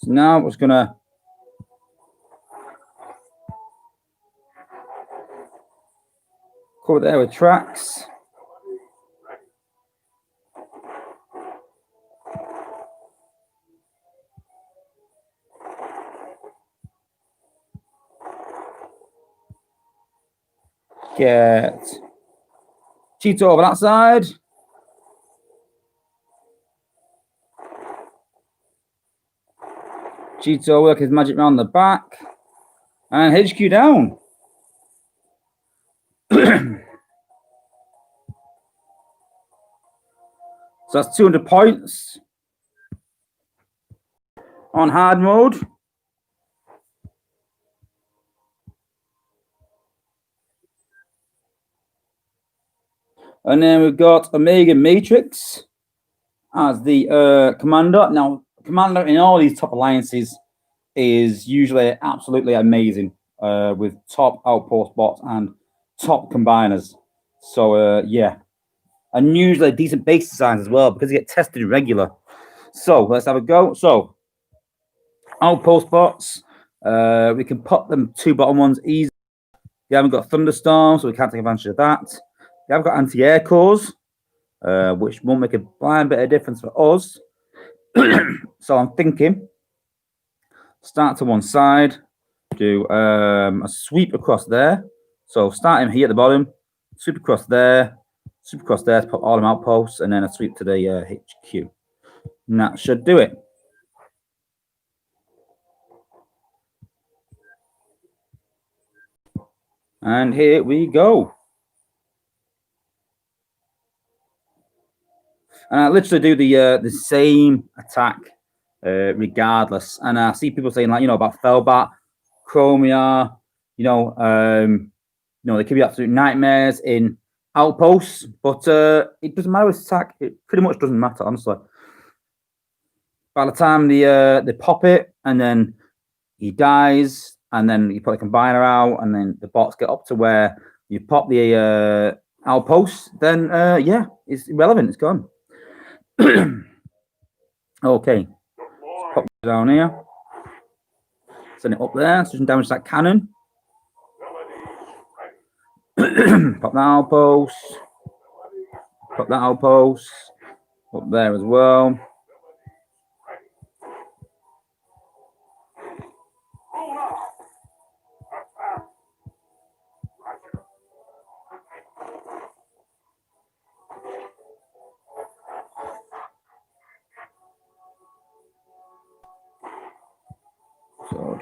So now we're just going to cover there with tracks. Get Cheeto over that side. Cheeto work his magic round the back. And HQ down. So that's 200 points on hard mode. And then we've got Omega Matrix as the commander. Now, commander in all these top alliances is usually absolutely amazing with top outpost bots and top combiners. So, yeah. And usually decent base designs as well because they get tested regular. So, let's have a go. So, outpost bots. We can pop them two bottom ones easy. We haven't got thunderstorm, so we can't take advantage of that. We haven't got anti-air cores, which won't make a blind bit of difference for us. So I'm thinking, start to one side, do a sweep across there. So starting here at the bottom, sweep across there to put all them outposts, and then a sweep to the HQ. And that should do it. And here we go. And I literally do the same attack regardless. And I see people saying, like, you know, about Felbat, Chromia, you know, they can be absolute nightmares in outposts, but it doesn't matter with attack. It pretty much doesn't matter, honestly. By the time they pop it, and then he dies, and then you put the combiner out, and then the bots get up to where you pop the outpost, then yeah, it's irrelevant. It's gone. Okay, let's pop it down here. Send it up there so you can damage that cannon. Pop that outpost. Pop that outpost. Up there as well.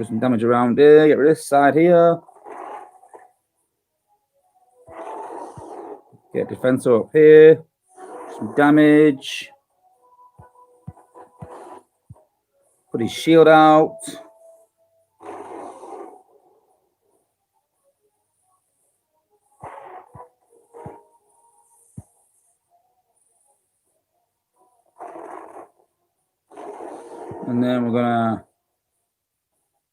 Do some damage around here. Get rid of this side here. Get defensor up here. Some damage. Put his shield out. And then we're gonna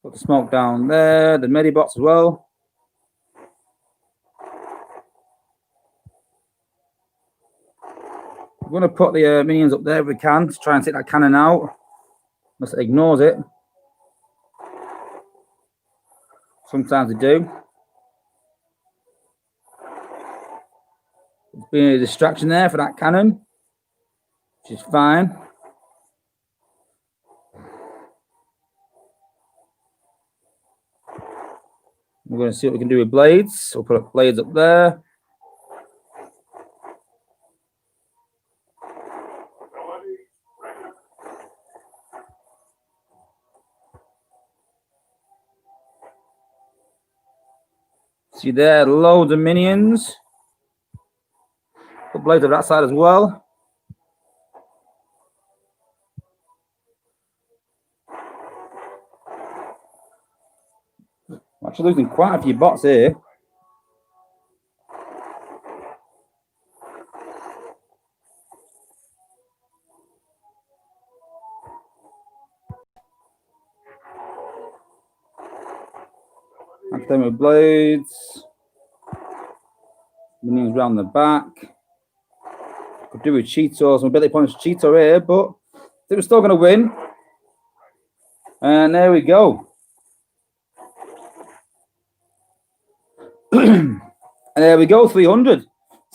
put the smoke down there, the medibots as well. We're gonna put the minions up there if we can to try and take that cannon out. Unless it ignores it. Sometimes they do. There's been a distraction there for that cannon, which is fine. We're going to see what we can do with blades. We'll put up blades up there. See there, loads of minions. Put blades on that side as well. I'm actually losing quite a few bots here. Them with blades. Minions round the back. Could do with Cheetos. My ability points Cheeto here, but I think we're still going to win. And there we go. And there we go, 300. So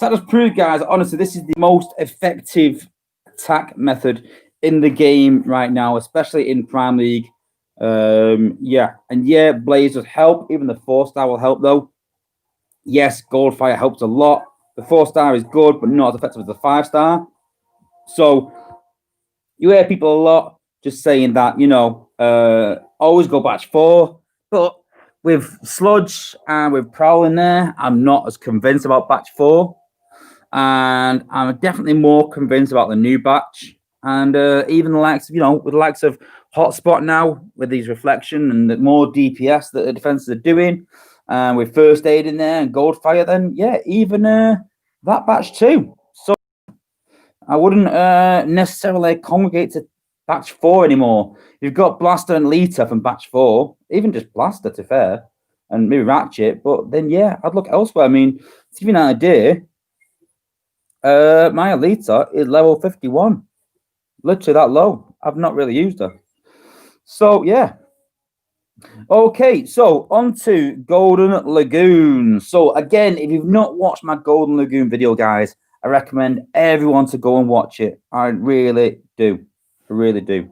that just proved, guys, honestly, this is the most effective attack method in the game right now, especially in Prime League. Yeah, and yeah, Blaze does help. Even the 4-star will help, though. Yes, Goldfire helps a lot. The 4-star is good, but not as effective as the 5-star. So you hear people a lot just saying that, you know, always go batch 4. But with Sludge and with Prowl in there, I'm not as convinced about batch 4. And I'm definitely more convinced about the new batch. And even the likes of, you know, with the likes of Hotspot now, with these reflection and the more DPS that the defenses are doing, with First Aid in there and Goldfire, then yeah, even that batch too. So I wouldn't necessarily congregate to batch 4 anymore. You've got Blaster and Lita from batch 4, even just Blaster to fair, and maybe Ratchet, but then yeah, I'd look elsewhere. I mean, to give you an idea, my Lita is level 51. Literally that low. I've not really used her. So, yeah. Okay, so on to Golden Lagoon. So, again, if you've not watched my Golden Lagoon video, guys, I recommend everyone to go and watch it. I really do. I really do.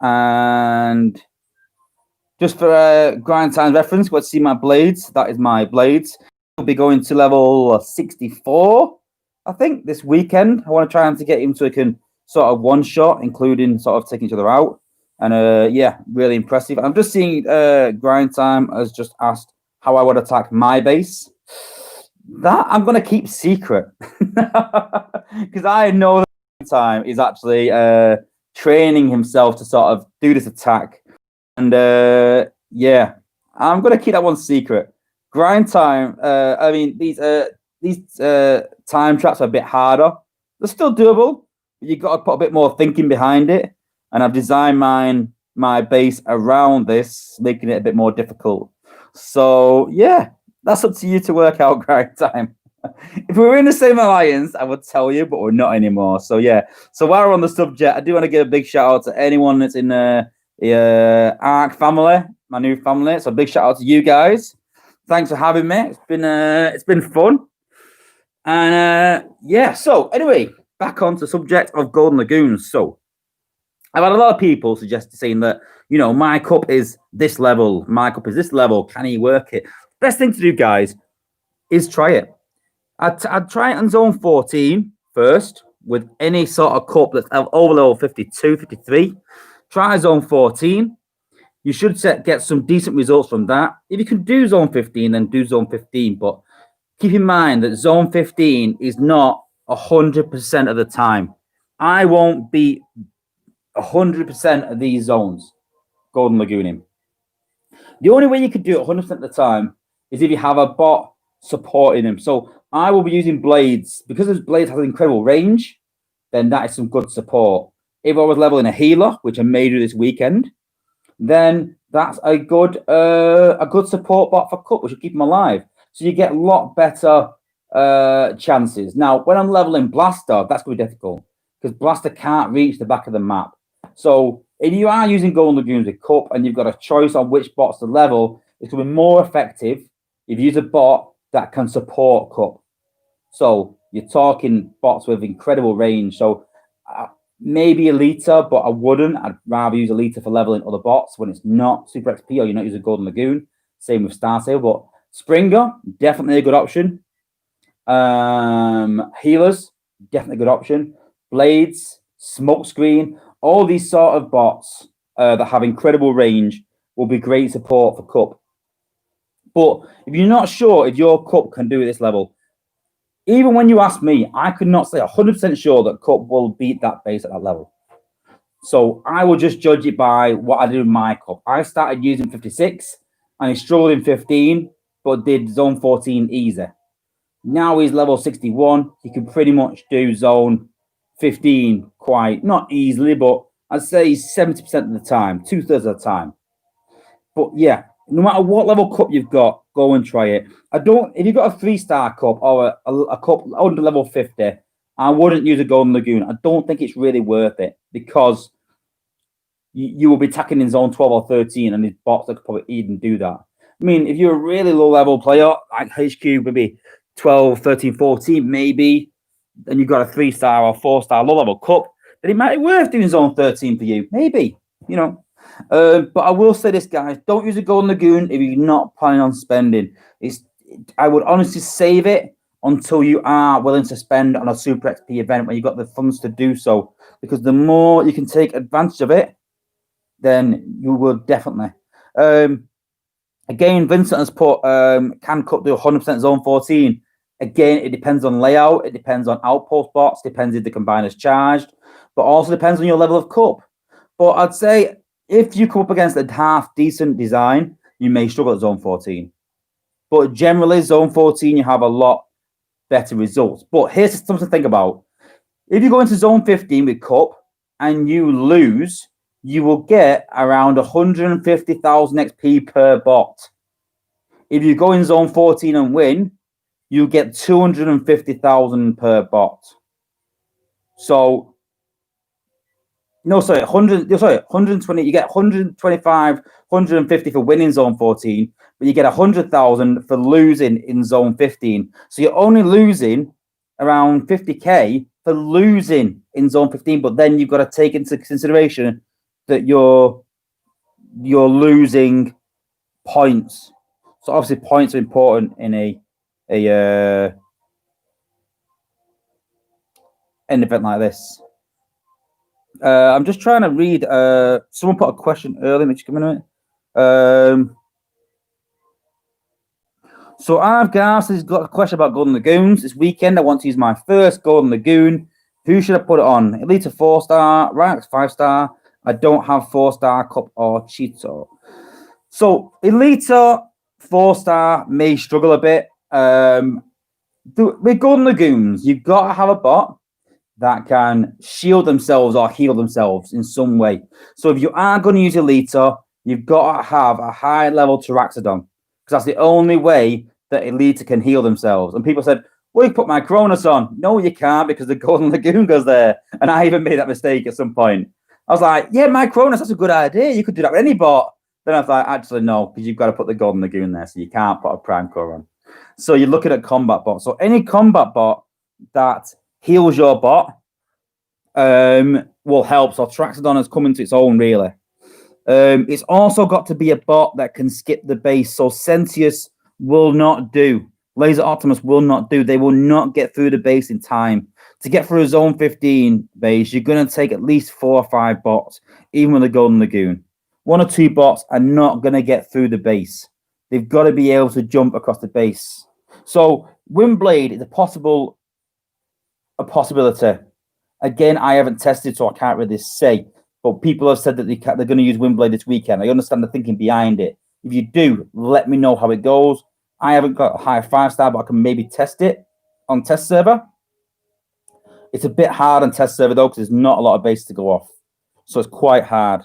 And just for grind time reference, let's see my blades. That is my blades. I'll be going to level 64. I think this weekend. I want to try and to get him so he can sort of one shot, including sort of taking each other out. And yeah, really impressive. I'm just seeing Grind Time has just asked how I would attack my base. That I'm going to keep secret because I know that Grind Time is actually training himself to sort of do this attack. And yeah, I'm going to keep that one secret. Grind Time. I mean, these time traps are a bit harder. They're still doable, but you've got to put a bit more thinking behind it. And I've designed my base around this, making it a bit more difficult. So yeah, that's up to you to work out, Grind Time. If we were in the same alliance, I would tell you, but we're not anymore. So yeah. So while we're on the subject, I do want to give a big shout out to anyone that's in the Arc family, my new family. So big shout out to you guys. Thanks for having me. It's been fun. And yeah, so anyway, back on to the subject of Golden Lagoon. So I've had a lot of people saying that, you know, my cup is this level, my cup is this level. Can he work it? Best thing to do, guys, is try it. I'd try it on zone 14 first, with any sort of cup that's over level 52, 53, try zone 14. You should get some decent results from that. If you can do zone 15, then do zone 15. But keep in mind that zone 15 is not 100% of the time. I won't beat 100% of these zones, Golden Lagooning. The only way you could do it 100% of the time is if you have a bot supporting him. So I will be using Blades. Because this Blade has incredible range, then that is some good support. If I was leveling a healer, which I may do this weekend, then that's a good support bot for Cup, which will keep him alive. So you get a lot better chances. Now, when I'm leveling Blaster, that's going to be difficult because Blaster can't reach the back of the map. So if you are using Golden Lagoons with Cup and you've got a choice on which bots to level, it's going to be more effective if you use a bot that can support Cup. So you're talking bots with incredible range. So maybe a Lita, but I wouldn't. I'd rather use a Lita for leveling other bots when it's not Super XP or you're not using Golden Lagoon. Same with Star Sail, but Springer, definitely a good option. Healers, definitely a good option. Blades, Smokescreen, all these sort of bots that have incredible range will be great support for Cup. But if you're not sure if your Cup can do at this level, even when you ask me, I could not say 100% sure that Cup will beat that base at that level. So I will just judge it by what I did with my Cup. I started using 56 and he struggled in 15, but did zone 14 easy. Now he's level 61. He can pretty much do zone 15 quite, not easily, but I'd say 70% of the time, 2/3 of the time. But yeah, no matter what level Cup you've got, go and try it. If you've got a 3-star Cup or a Cup under level 50, I wouldn't use a Golden Lagoon. I don't think it's really worth it because you will be attacking in zone 12 or 13 and these bots that could probably even do that. I mean, if you're a really low level player, like HQ, maybe 12, 13, 14, maybe, and you've got a 3-star or 4-star low level Cup, then it might be worth doing zone 13 for you. Maybe, you know. But I will say this, guys, don't use a Golden Lagoon if you're not planning on spending. I would honestly save it until you are willing to spend on a Super XP event when you've got the funds to do so. Because the more you can take advantage of it, then you will definitely. Again, Vincent has put, can Cup do 100% zone 14? Again, it depends on layout. It depends on outpost bots. Depends if the combiner's charged. But also depends on your level of Cup. But I'd say if you come up against a half-decent design, you may struggle at zone 14. But generally, zone 14, you have a lot better results. But here's something to think about. If you go into zone 15 with Cup and you lose, you will get around 150,000 XP per bot. If you go in zone 14 and win, you get 250,000 per bot. So, 120. You get 125, 150 for winning zone 14, but you get 100,000 for losing in zone 15. So you're only losing around 50k for losing in zone 15, but then you've got to take into consideration that you're losing points. So obviously points are important in an event like this. I'm just trying to read. Someone put a question earlier. Let me just give me a minute. So Garth has got a question about Golden Lagoons. This weekend, I want to use my first Golden Lagoon. Who should I put it on? Elite 4-star, Rank 5-star. I don't have 4-star Cup or Cheeto. So Elite 4-star may struggle a bit. With Golden Lagoons, you've got to have a bot that can shield themselves or heal themselves in some way. So if you are going to use Elita, you've got to have a high level Taraxodon because that's the only way that Elita can heal themselves. And people said, well, you put my Cronus on. No, you can't because the Golden Lagoon goes there. And I even made that mistake at some point. I was like, yeah, my Cronus, that's a good idea. You could do that with any bot. Then I thought, actually, no, because you've got to put the Golden Lagoon there. So you can't put a Prime Core on. So you're looking at combat bot. So any combat bot that heals your bot will help. So Traxodon has come into its own, really. It's also got to be a bot that can skip the base. So Sentius will not do. Laser Optimus will not do. They will not get through the base in time. To get through a zone 15 base, you're going to take at least 4 or 5 bots, even with the Golden Lagoon. 1 or 2 bots are not going to get through the base. They've got to be able to jump across the base. So Windblade is a possibility. Again, I haven't tested, so I can't really say. But people have said that they're going to use Windblade this weekend. I understand the thinking behind it. If you do, let me know how it goes. I haven't got a high 5-star, but I can maybe test it on test server. It's a bit hard on test server, though, because there's not a lot of base to go off. So it's quite hard.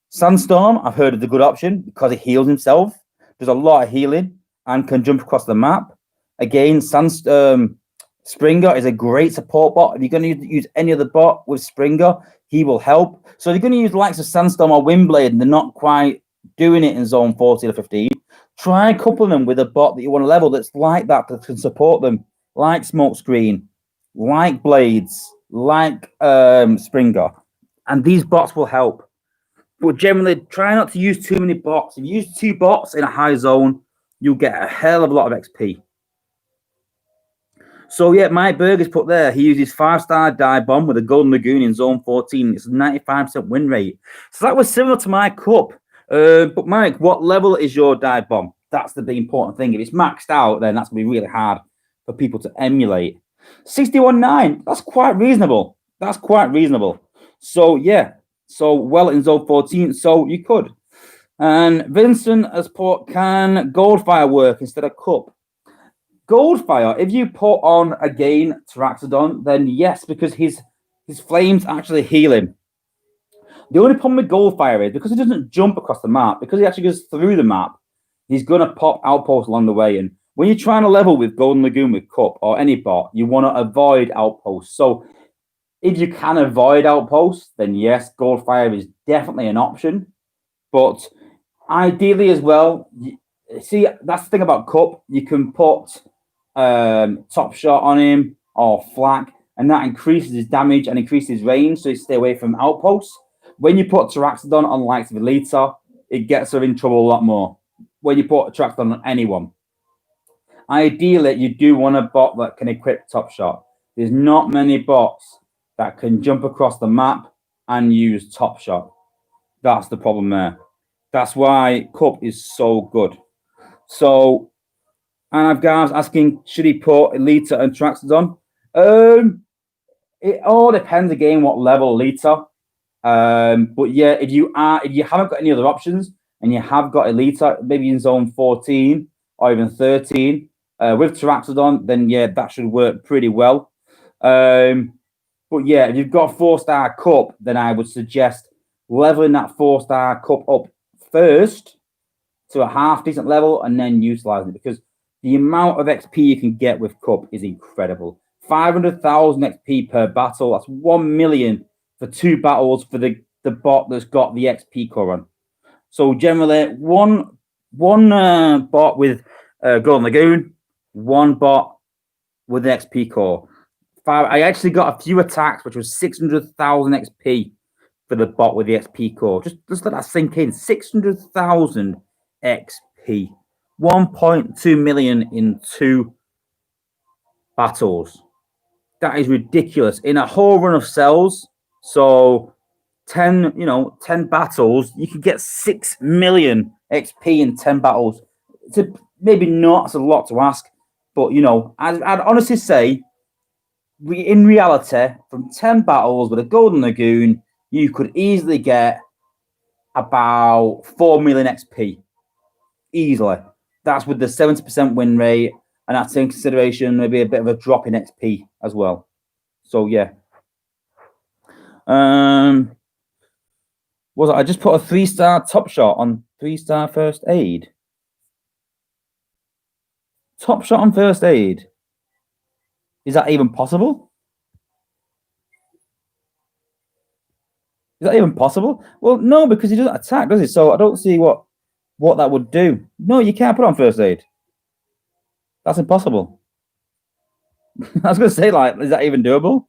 Sandstorm, I've heard is a good option because it heals himself. Does a lot of healing and can jump across the map. Again, Springer is a great support bot. If you're going to use any other bot with Springer, he will help. So if you're going to use the likes of Sandstorm or Windblade and they're not quite doing it in zone 14 or 15, try coupling them with a bot that you want to level that's like that can support them, like Smokescreen, like Blades, like Springer. And these bots will help. But generally, try not to use too many bots. If you use 2 bots in a high zone, you'll get a hell of a lot of XP. So yeah, Mike Berger's put there. He uses 5-star dive bomb with a Golden Lagoon in zone 14. It's a 95% win rate. So that was similar to my cup. But Mike, what level is your dive bomb? That's the big important thing. If it's maxed out, then that's going to be really hard for people to emulate. 61.9. That's quite reasonable. That's quite reasonable. So yeah. So well in zone 14. So you could. And Vincent has put, can Goldfire work instead of cup? Goldfire, if you put on again Taraxodon, then yes, because his flames actually heal him. The only problem with Goldfire is because he doesn't jump across the map, because he actually goes through the map, he's going to pop outposts along the way. And when you're trying to level with Golden Lagoon with Cup or any bot, you want to avoid outposts. So if you can avoid outposts, then yes, Goldfire is definitely an option. But ideally as well, see, that's the thing about Cup. You can put Top Shot on him or Flak, and that increases his damage and increases his range, so you stay away from outposts. When you put Taraxodon on the likes of Elita, it gets her in trouble a lot more. When you put Taraxodon on anyone, ideally you do want a bot that can equip Top Shot. There's not many bots that can jump across the map and use Top Shot. That's the problem there. That's why Cup is so good. So, and I've guys asking, should he put Elita and Taraxodon? It all depends again what level Elita. But yeah, if you haven't got any other options and you have got Elita, maybe in zone 14 or even 13 with Taraxodon, then yeah, that should work pretty well. But yeah, if you've got a 4-star cup, then I would suggest leveling that 4-star cup up first to a half decent level and then utilizing it, because the amount of XP you can get with cup is incredible. 500,000 XP per battle. That's 1 million for 2 battles for the bot that's got the XP core on. So generally, one bot with Golden Lagoon, 1 bot with the XP core. I actually got a few attacks, which was 600,000 XP for the bot with the XP core. Just let that sink in. 600,000 XP. 1.2 million in 2 battles. That is ridiculous. In a whole run of cells, so 10 battles, you could get 6 million XP in 10 battles. Maybe not, it's a lot to ask, but I'd honestly say, in reality, from 10 battles with a Golden Lagoon, you could easily get about 4 million XP. Easily. That's with the 70% win rate, and that's in consideration maybe a bit of a drop in XP as well. So yeah. I just put a 3-star Top Shot on 3-star First Aid. Top Shot on First Aid. Is that even possible? Is that even possible? Well, no, because he doesn't attack, does he? So I don't see what that would do. No, you can't put on First Aid. That's impossible. I was going to say, is that even doable?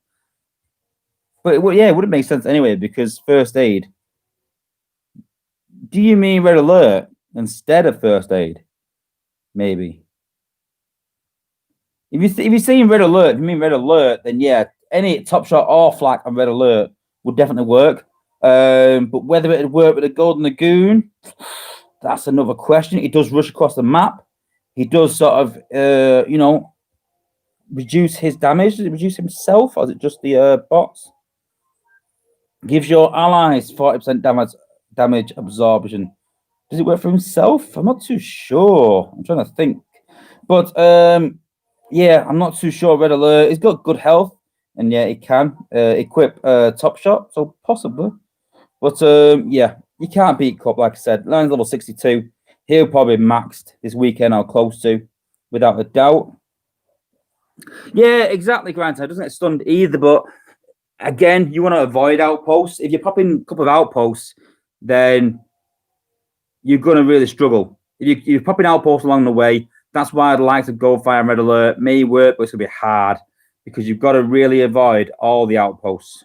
But yeah, it wouldn't make sense anyway, because First Aid. Do you mean Red Alert instead of First Aid? Maybe. If you're saying red alert, if you mean red alert, then yeah, any top shot or flak on red alert would definitely work. But whether it'd work with a golden lagoon, that's another question. He does rush across the map. He does sort of, reduce his damage. Does it reduce himself, or is it just the bots? Gives your allies 40% damage absorption. Does it work for himself? I'm not too sure. I'm trying to think. But yeah, I'm not too sure. Red alert. He's got good health, and yeah, he can equip top shot, so possibly. But yeah, you can't beat Cup, like I said. Lion's level 62. He'll probably maxed this weekend or close to, without a doubt. Yeah, exactly, Grant. It doesn't get stunned either, but again, you want to avoid outposts. If you're popping a couple of outposts, then you're going to really struggle. If you're popping outposts along the way, that's why I'd like to go fire and red alert. May work, but it's going to be hard because you've got to really avoid all the outposts.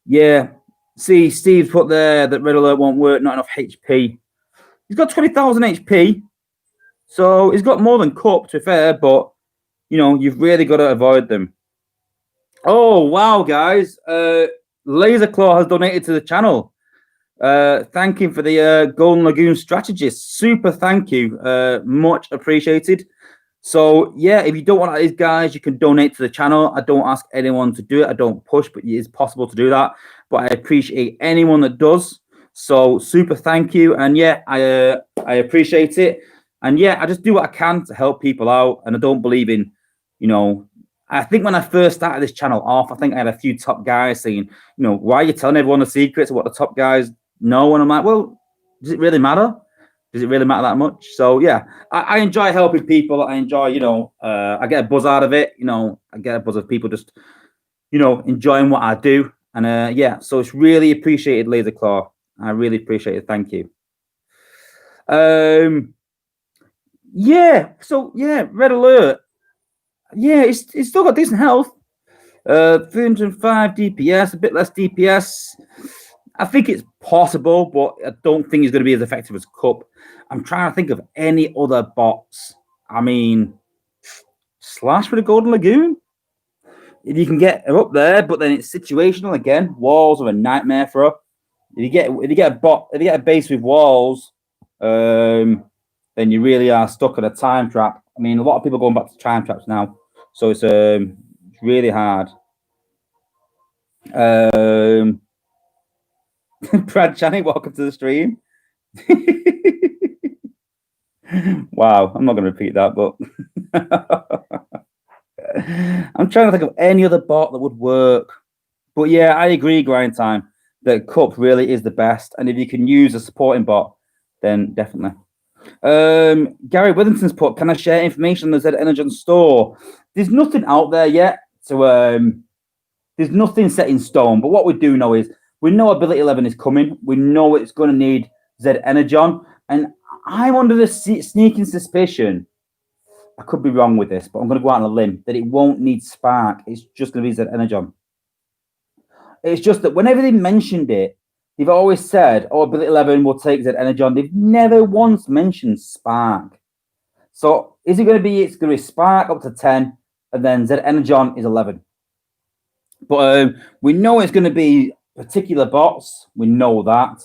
Yeah. See, Steve put there that red alert won't work, not enough HP. He's got 20,000 HP. So he's got more than Cup, to be fair, but, you've really got to avoid them. Oh, wow, guys. Laser Claw has donated to the channel. Thank you for the Golden Lagoon strategist. Super thank you. Much appreciated. So, yeah, if you don't want these guys, you can donate to the channel. I don't ask anyone to do it. I don't push, but it is possible to do that. But I appreciate anyone that does. So, super thank you. And, yeah, I appreciate it. And, yeah, I just do what I can to help people out. And I don't believe in, I think when I first started this channel off, I think I had a few top guys saying, why are you telling everyone the secrets of what the top guys know? And I'm like, well, does it really matter? Does it really matter that much? So, yeah, I enjoy helping people. I enjoy, I get a buzz out of it. I get a buzz of people just, enjoying what I do. And, yeah, so it's really appreciated, Laser Claw. I really appreciate it. Thank you. Yeah, so, yeah, red alert. Yeah, it's still got decent health. 305 DPS, a bit less DPS. I think it's possible, but I don't think it's going to be as effective as Cup. I'm trying to think of any other bots. I mean, Slash with a Golden Lagoon? If you can get her up there, but then it's situational again. Walls are a nightmare for her. If you get a base with walls, then you really are stuck in a time trap. I mean, a lot of people are going back to time traps now, so it's really hard. Brad Channing, welcome to the stream. Wow, I'm not going to repeat that, but I'm trying to think of any other bot that would work. But yeah, I agree, Grind Time, that Cup really is the best. And if you can use a supporting bot, then definitely. Gary Withington's put, can I share information on the Z Energon store? There's nothing out there yet. So there's nothing set in stone. But what we do know is we know Ability 11 is coming. We know it's going to need Z Energon. And I'm under the sneaking suspicion, I could be wrong with this, but I'm going to go out on a limb, that it won't need Spark. It's just going to be Z Energon. It's just that whenever they mentioned it, they've always said, oh, Ability 11 will take Z Energon. They've never once mentioned Spark. So is it going to be, it's going to be Spark up to 10, and then Z Energon is 11. But we know it's going to be particular bots. We know that.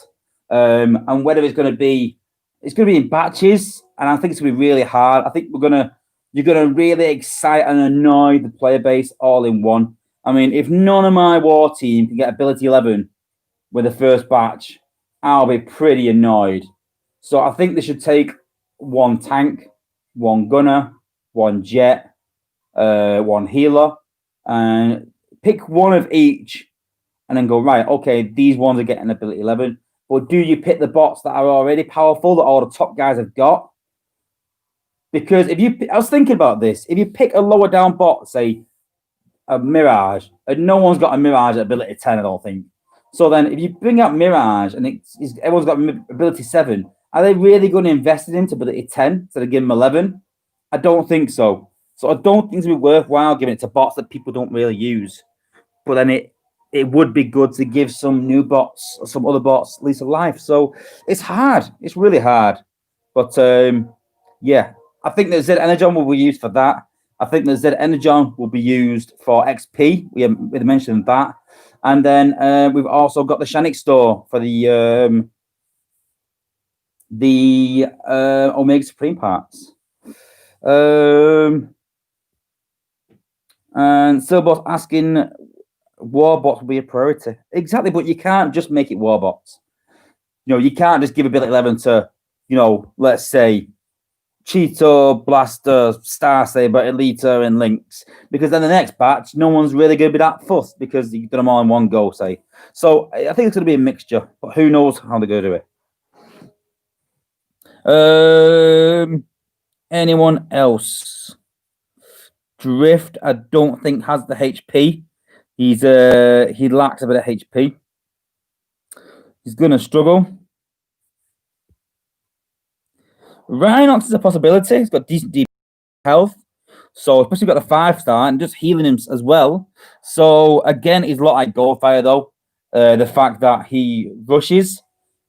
And whether it's going to be in batches, and I think it's going to be really hard. I think you're going to really excite and annoy the player base all in one. I mean, if none of my war team can get Ability 11 with the first batch, I'll be pretty annoyed. So I think they should take one tank, one gunner, one jet, one healer, and pick one of each, and then go, right, okay, these ones are getting Ability 11. But do you pick the bots that are already powerful, that all the top guys have got? Because I was thinking about this, if you pick a lower down bot, say a Mirage, and no one's got a Mirage at Ability 10, I don't think. So then if you bring out Mirage and everyone's got Ability 7, are they really going to invest it into Ability 10 instead of giving them 11? I don't think so. So I don't think it's going to be worthwhile giving it to bots that people don't really use. But then it would be good to give some new bots or some other bots at least a life. So it's hard. It's really hard. But yeah, I think the Z Energon will be used for that. I think the Z Energon will be used for XP. We mentioned that. And then we've also got the Shanix store for the Omega Supreme parts. And Silbot asking, Warbots will be a priority. Exactly, but you can't just make it Warbots. You know, you can't just give Ability 11 to, you know, let's say Cheeto, Blaster, Star Saber, Elita, and Lynx. Because then the next batch, no one's really going to be that fussed because you've done them all in one go, say. So I think it's going to be a mixture, but who knows how they're going to do it. Anyone else? Drift, I don't think has the HP. He lacks a bit of HP. He's gonna struggle. Rhinox is a possibility. He's got decent deep health, so especially got the 5-star and just healing him as well. So again, he's a lot like Goldfire though. The fact that he rushes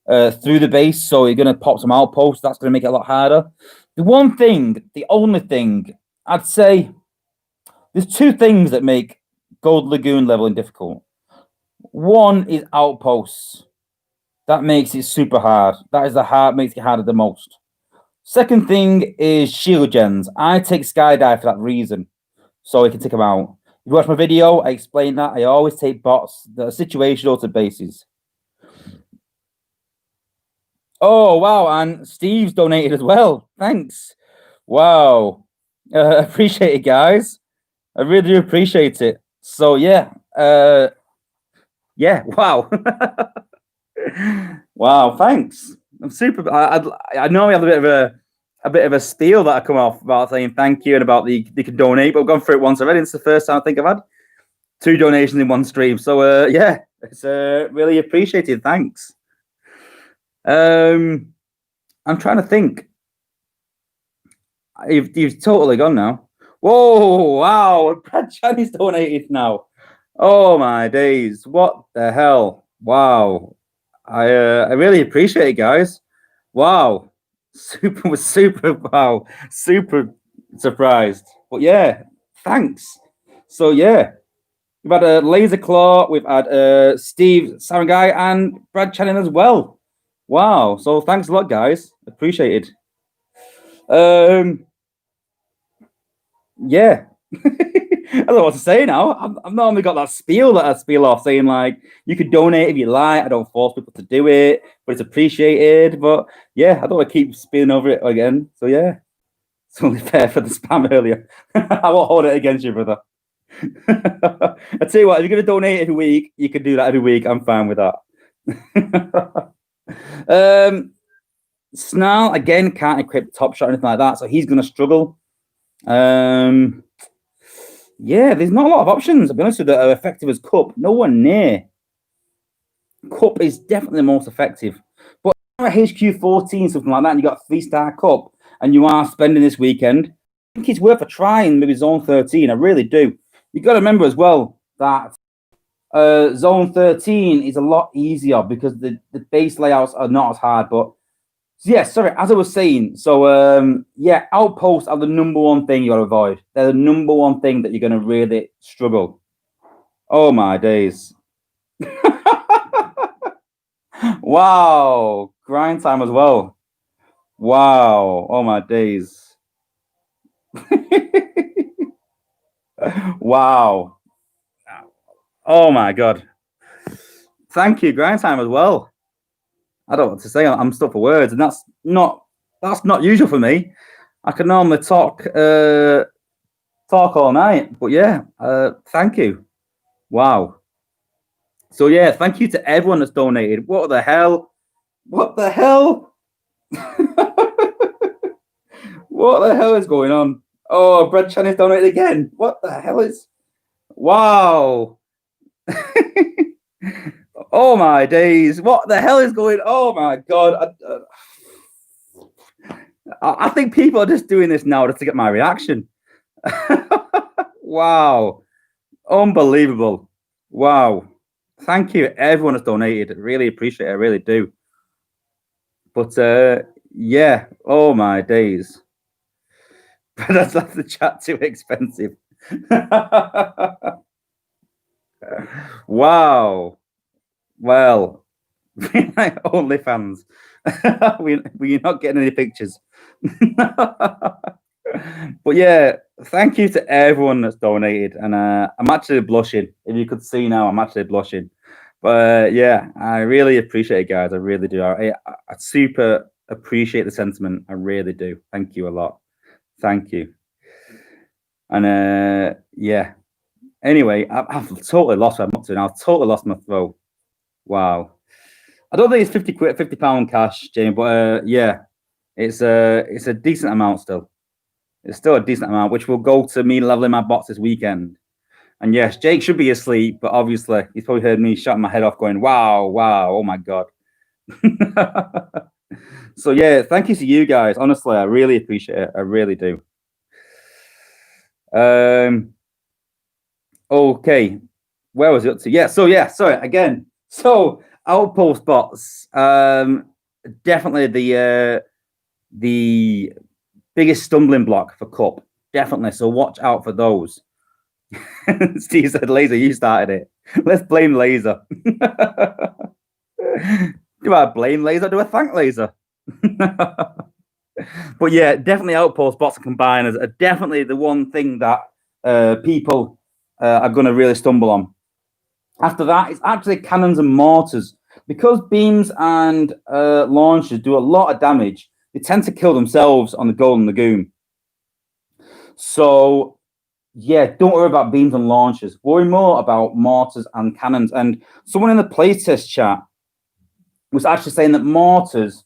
through the base, so you're gonna pop some outposts. That's gonna make it a lot harder. The only thing I'd say, there's two things that make Gold Lagoon leveling difficult. One is outposts. That makes it super hard. That is makes it harder the most. Second thing is shield gens. I take Skydive for that reason, so I can take them out. If you watch my video, I explain that. I always take bots that are situational to bases. Oh, wow, and Steve's donated as well. Thanks. Wow. Appreciate it, guys. I really do appreciate it. So, yeah. Yeah, wow. Wow, thanks. I'm super. I know we have a bit of a spiel that I come off about saying thank you and about they can donate, but I've gone through it once already. It's the first time I think I've had 2 donations in one stream. So yeah, it's really appreciated. Thanks. I'm trying to think. You've totally gone now. Whoa! Wow! Brad Chinese donated now. Oh my days! What the hell? Wow! I really appreciate it, guys. Wow! Super! Wow! Super surprised. But yeah, thanks. So yeah, we've had a Laser Claw. We've had Steve Sarangai and Brad Channing as well. Wow! So thanks a lot, guys. Appreciated. Yeah. I don't know what to say now. I've not only got that spiel that I spiel off saying like you could donate if you like. I don't force people to do it, but it's appreciated. But yeah, I don't want to keep spilling over it again. So yeah, it's only fair for the spam earlier. I won't hold it against you, brother. I tell you what, if you're going to donate every week, you can do that every week. I'm fine with that. Snarl again can't equip top shot or anything like that, so he's going to struggle. Yeah, there's not a lot of options, to be honest with you, that are effective as Cup. No one near. Cup is definitely the most effective. But at HQ 14, something like that, and you got a 3-star Cup, and you are spending this weekend, I think it's worth a try in maybe Zone 13. I really do. You got to remember as well that Zone 13 is a lot easier because the base layouts are not as hard, but yeah, sorry, as I was saying, so yeah, outposts are the number one thing you got to avoid. They're the number one thing that you're going to really struggle. Oh my days. Wow, grind time as well. Wow, oh my days. Wow. Oh my god. Thank you, grind time as well. I don't know what to say. I'm stuck for words, and that's not usual for me. I can normally talk all night, but yeah, thank you. Wow. So yeah, thank you to everyone that's donated. What the hell? What the hell? What the hell is going on? Oh, Brad Chan donated again. What the hell is? Wow. Oh my days! What the hell is going? Oh my god! I think people are just doing this now just to get my reaction. Wow, unbelievable! Wow, thank you everyone has donated. Really appreciate it. I really do. But yeah, oh my days! But that's the chat too expensive. Wow. Well, OnlyFans. We're not getting any pictures. But yeah, thank you to everyone that's donated, and I'm actually blushing. If you could see now, I'm actually blushing. But yeah, I really appreciate it, guys. I really do. I super appreciate the sentiment. I really do. Thank you a lot. Thank you. And yeah. Anyway, I've totally lost what I'm up to now. I've totally lost my throat. Wow. I don't think it's 50 quid, £50 cash, Jamie, but yeah, it's a decent amount still. It's still a decent amount, which will go to me leveling my bots this weekend. And yes, Jake should be asleep, but obviously he's probably heard me shutting my head off going, wow, oh my God. So yeah, thank you to you guys. Honestly, I really appreciate it. I really do. Okay. Where was it up to? Yeah, sorry, again. So outpost bots. Definitely the biggest stumbling block for Cup. Definitely. So watch out for those. Steve said, Laser, you started it. Let's blame Laser. Do I blame Laser? Do I thank Laser? But yeah, definitely outpost bots and combiners are definitely the one thing that people are going to really stumble on. After that, it's actually cannons and mortars. Because beams and launchers do a lot of damage, they tend to kill themselves on the Golden Lagoon. So yeah, don't worry about beams and launchers. Worry more about mortars and cannons. And someone in the playtest chat was actually saying that mortars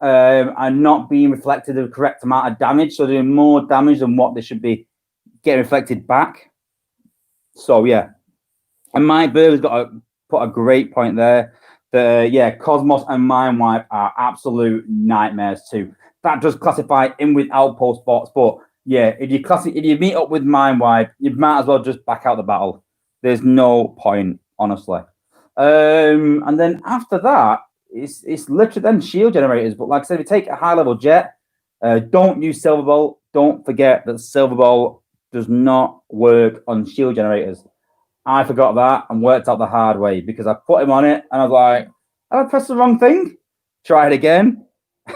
are not being reflected the correct amount of damage. So they're doing more damage than what they should be getting reflected back. So yeah. And my Burger's put a great point there. Yeah, Cosmos and Mindwipe are absolute nightmares too. That does classify in with outpost bots, but yeah, if you meet up with Mindwipe, you might as well just back out the battle. There's no point, honestly. And then after that, it's literally then shield generators. But like I said, if you take a high level jet, don't use Silver Bolt. Don't forget that Silver Bolt does not work on shield generators. I forgot that and worked out the hard way because I put him on it and I was like, I pressed the wrong thing. Try it again.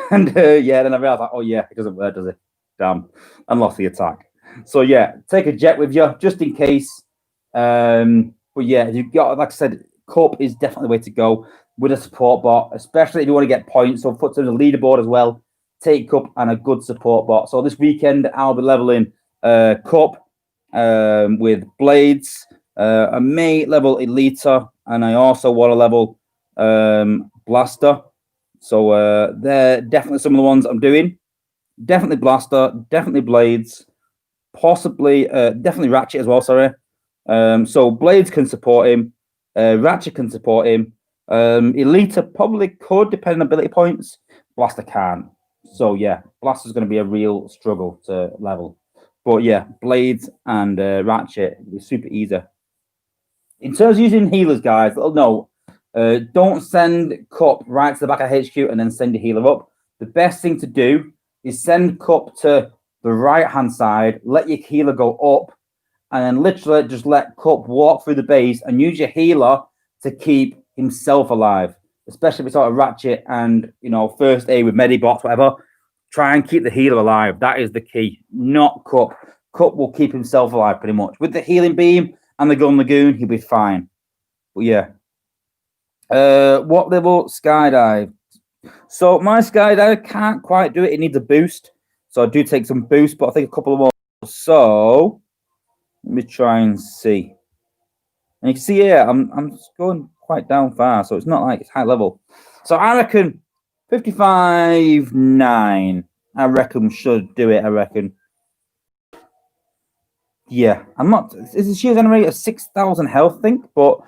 And yeah, then I realized, like, oh yeah, it doesn't work, does it? Damn. And lost the attack. So yeah, take a jet with you just in case. But yeah, you've got, like I said, Cup is definitely the way to go with a support bot, especially if you want to get points. So put to the leaderboard as well. Take Cup and a good support bot. So this weekend I'll be leveling Cup with Blades. I may level Elita, and I also want to level Blaster. So they're definitely some of the ones I'm doing. Definitely Blaster, definitely Blades, possibly, definitely Ratchet as well, sorry. So Blades can support him, Ratchet can support him. Elita probably could, depending on ability points. Blaster can't. So yeah, Blaster's going to be a real struggle to level. But yeah, Blades and Ratchet will be super easy. In terms of using healers, guys, no, don't send Cup right to the back of HQ and then send your healer up. The best thing to do is send Cup to the right-hand side, let your healer go up, and then literally just let Cup walk through the base and use your healer to keep himself alive, especially if it's sort of Ratchet and, first aid with Medibots, whatever. Try and keep the healer alive. That is the key, not Cup. Cup will keep himself alive pretty much. With the healing beam and the Golden Lagoon, he'll be fine. But yeah. What level skydive? So my skydive can't quite do it. It needs a boost. So I do take some boost, but I think a couple of more. So let me try and see. And you can see here, I'm just going quite down far, so it's not like it's high level. So I reckon 55.9. I reckon should do it. I reckon. Yeah, I'm not. Is the shield generator 6,000 health? I think, but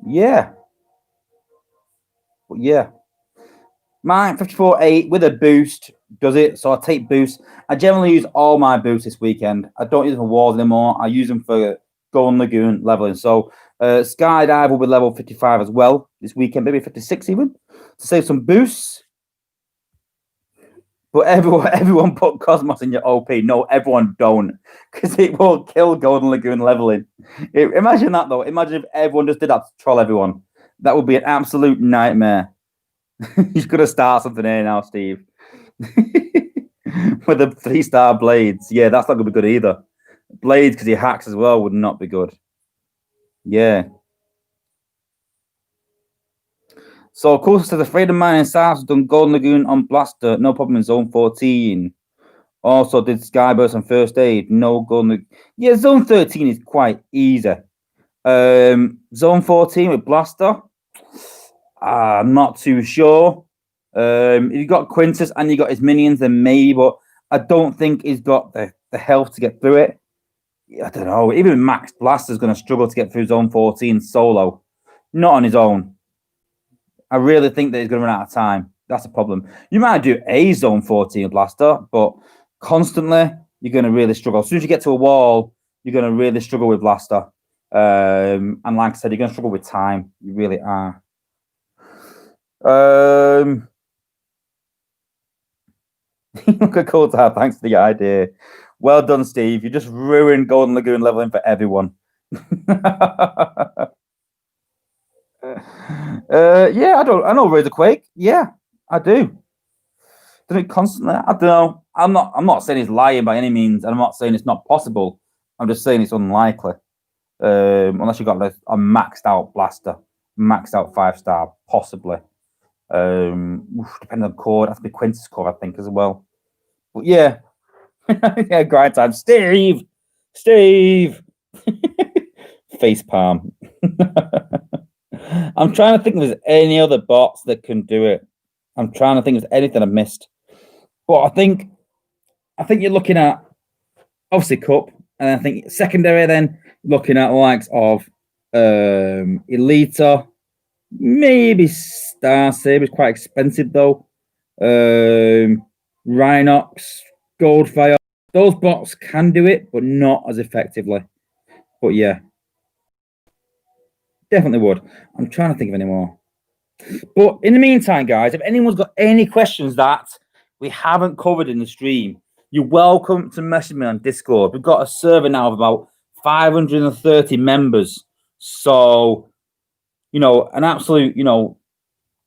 yeah, mine 54.8 with a boost does it. So I take boost. I generally use all my boosts this weekend. I don't use them for wars anymore. I use them for Golden Lagoon leveling. So skydive will be level 55 as well this weekend, maybe 56 even, to save some boosts. But everyone put Cosmos in your OP. No, everyone don't, because it will kill Golden Lagoon leveling. Imagine that though. Imagine if everyone just did that to troll everyone. That would be an absolute nightmare. He's gonna start something here now, Steve. With the 3-star blades. Yeah, that's not gonna be good either. Blades, because he hacks as well, would not be good. Yeah. So, cool. So, the Freedom Mine and South has done Golden Lagoon on Blaster. No problem in Zone 14. Also, did Skyburst on First Aid. No Golden Lagoon. Yeah, Zone 13 is quite easy. Zone 14 with Blaster. I'm not too sure. You got Quintus and you got his minions, then maybe, but I don't think he's got the health to get through it. I don't know. Even Max Blaster's going to struggle to get through Zone 14 solo. Not on his own. I really think that he's going to run out of time. That's a problem. You might do a Zone 14 Blaster, but constantly, you're going to really struggle. As soon as you get to a wall, you're going to really struggle with Blaster. And like I said, you're going to struggle with time. You really are. Look at Coulthard, thanks for the idea. Well done, Steve. You just ruined Golden Lagoon leveling for everyone. Yeah, I know Razor Quake. Yeah, I do. Do it constantly. I don't know. I'm not saying he's lying by any means, and I'm not saying it's not possible. I'm just saying it's unlikely. Unless you got a maxed out Blaster, maxed out 5-star, possibly. Depending on core, it has to be Quintus core, I think, as well. But yeah. Yeah, grind time. Steve! Face palm. I'm trying to think if there's any other bots that can do it. I'm trying to think if there's anything I've missed. But I think you're looking at obviously Cup, and I think secondary then looking at the likes of Elita, maybe Star Saber's quite expensive though. Rhinox, Goldfire. Those bots can do it, but not as effectively. But yeah. Definitely would. I'm trying to think of any more. But in the meantime, guys, if anyone's got any questions that we haven't covered in the stream, you're welcome to message me on Discord. We've got a server now of about 530 members. So, an absolute,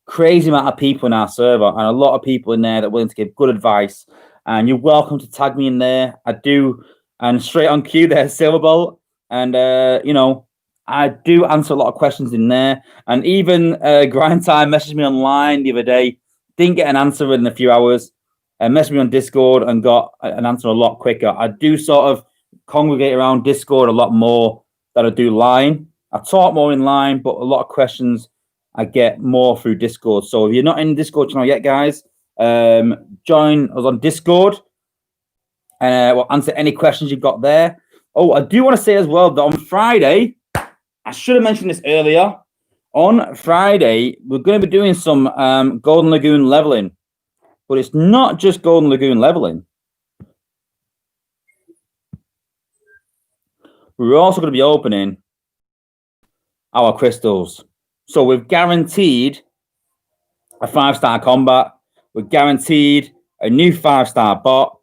crazy amount of people in our server and a lot of people in there that are willing to give good advice. And you're welcome to tag me in there. I do. And straight on cue there, Silverbolt. And, I do answer a lot of questions in there. And even Grind Time messaged me online the other day. Didn't get an answer in a few hours. Messaged me on Discord and got an answer a lot quicker. I do sort of congregate around Discord a lot more than I do line. I talk more in line, but a lot of questions I get more through Discord. So if you're not in the Discord channel yet, guys, join us on Discord. And we'll answer any questions you've got there. Oh, I do want to say as well that on Friday, I should have mentioned this earlier. On Friday, we're going to be doing some Golden Lagoon leveling. But it's not just Golden Lagoon leveling. We're also going to be opening our crystals. So we've guaranteed a 5-star combat. We're guaranteed a new 5-star bot.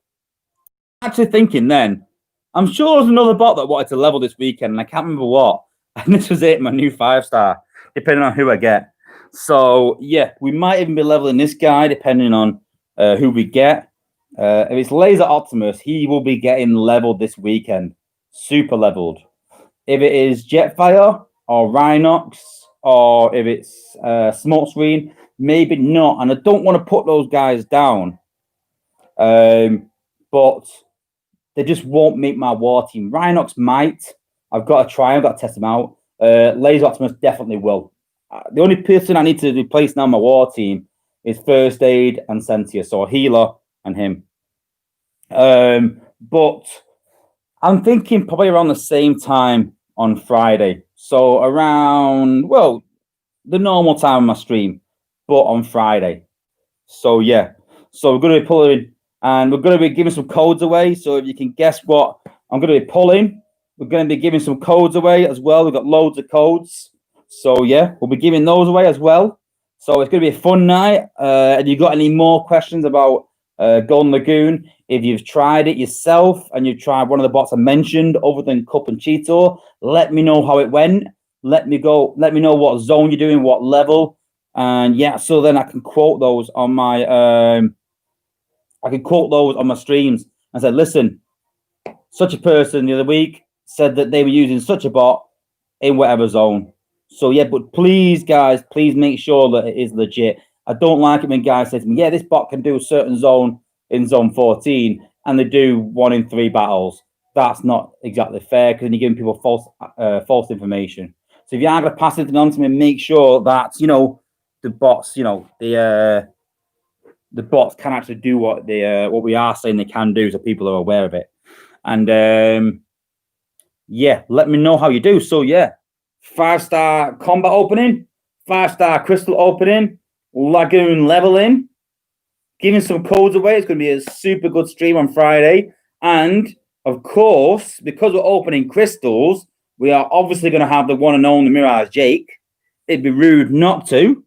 Actually thinking then, I'm sure there's another bot that wanted to level this weekend, and I can't remember what. And this was it, my new 5-star, depending on who I get. So, yeah, we might even be leveling this guy, depending on who we get. If it's Laser Optimus, he will be getting leveled this weekend. Super leveled. If it is Jetfire or Rhinox, or if it's Smokescreen, maybe not. And I don't want to put those guys down. But they just won't make my war team. Rhinox might. I've got to try. I've got to test them out. Laser Optimus definitely will. The only person I need to replace now on my war team is First Aid and Sentia, so a healer and him. But I'm thinking probably around the same time on Friday. So around, well, the normal time of my stream, but on Friday. So yeah. So we're going to be pulling, and we're going to be giving some codes away. So if you can guess what I'm going to be pulling, we're going to be giving some codes away as well. We've got loads of codes. So, yeah, we'll be giving those away as well. So it's going to be a fun night. Have you got any more questions about Golden Lagoon. If you've tried it yourself and you've tried one of the bots I mentioned, other than Cup and Cheeto, let me know how it went. Let me know what zone you're doing, what level, and yeah, so then I can quote those on my streams and say, listen, such a person the other week said that they were using such a bot in whatever zone. So yeah, but please, guys, please make sure that it is legit. I don't like it when guys say to me, yeah, this bot can do a certain zone in zone 14, and they do 1 in 3 battles. That's not exactly fair, because then you're giving people false information. So if you are going to pass anything on to me, make sure that, you know, the bots, you know, the bots can actually do what we are saying they can do, so people are aware of it. And yeah, let me know how you do. So yeah, 5-star combat opening, 5-star crystal opening, Lagoon leveling, giving some codes away. It's going to be a super good stream on Friday. And of course, because we're opening crystals, we are obviously going to have the one and only Mirage Jake. It'd be rude not to.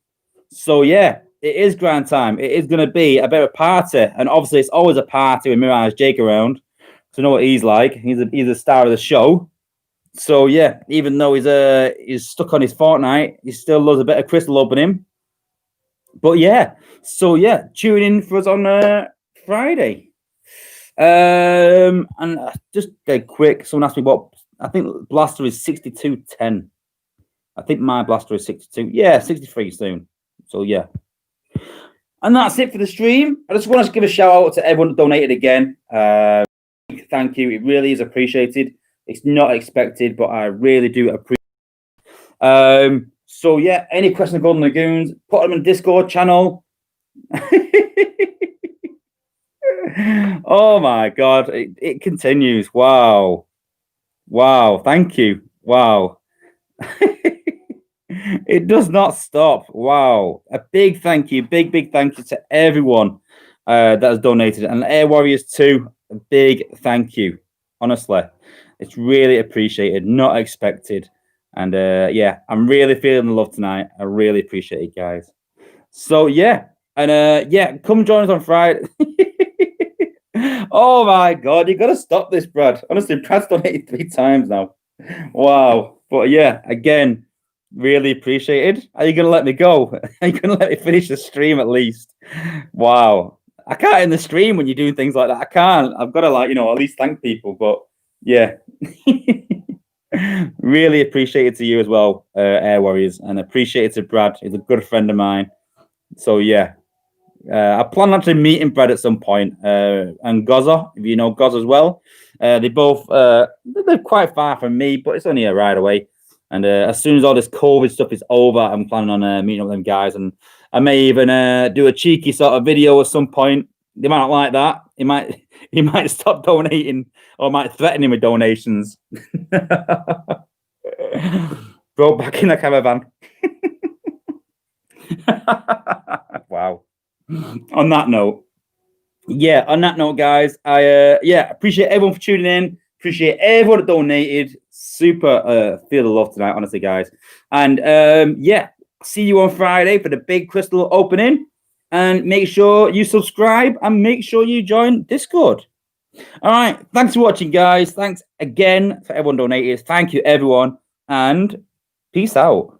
So yeah, it is grand time. It is going to be a bit of a party. And obviously, it's always a party with Mirage Jake around. So know what he's like. He's a star of the show. So yeah, even though he's stuck on his Fortnite, he still loves a bit of crystal opening. But yeah, so yeah, tune in for us on Friday. And just get quick. Someone asked me what I think blaster is 6210. I think my blaster is 62. Yeah, 63 soon. So yeah. And that's it for the stream. I just want to give a shout out to everyone that donated again. Thank you. It really is appreciated. It's not expected, but I really do appreciate it. So yeah, any questions on Golden Lagoons, put them in the Discord channel. Oh my God, it continues. Wow. Thank you. Wow. It does not stop. Wow. A big thank you, big thank you to everyone that has donated, and Air Warriors too. A big thank you. Honestly, it's really appreciated, not expected. And yeah, I'm really feeling the love tonight. I really appreciate it, guys. So yeah, and yeah, come join us on Friday. Oh my God, you gotta stop this, Brad. Honestly, Brad's donated 3 times now. Wow. But yeah, again, really appreciated. Are you gonna let me go? Are you gonna let me finish the stream at least? Wow. I can't end the stream when you're doing things like that. I can't. I've got to, like, you know, at least thank people. But yeah. Really appreciated to you as well, Air Warriors, and appreciated to Brad. He's a good friend of mine. So yeah, I plan on actually meeting Brad at some point, and Wozza, if you know Wozza as well. They both they're quite far from me, but it's only a ride away. And as soon as all this COVID stuff is over, I'm planning on meeting up with them guys, and I may even do a cheeky sort of video at some point. They might not like that. He might stop donating, or might threaten him with donations. Bro, back in the caravan. Wow. On that note, guys, I appreciate everyone for tuning in. Appreciate everyone that donated. Super feel the love tonight, honestly, guys. And yeah, see you on Friday for the big crystal opening. And make sure you subscribe and make sure you join Discord. All right. Thanks for watching, guys. Thanks again for everyone donated. Thank you, everyone. And peace out.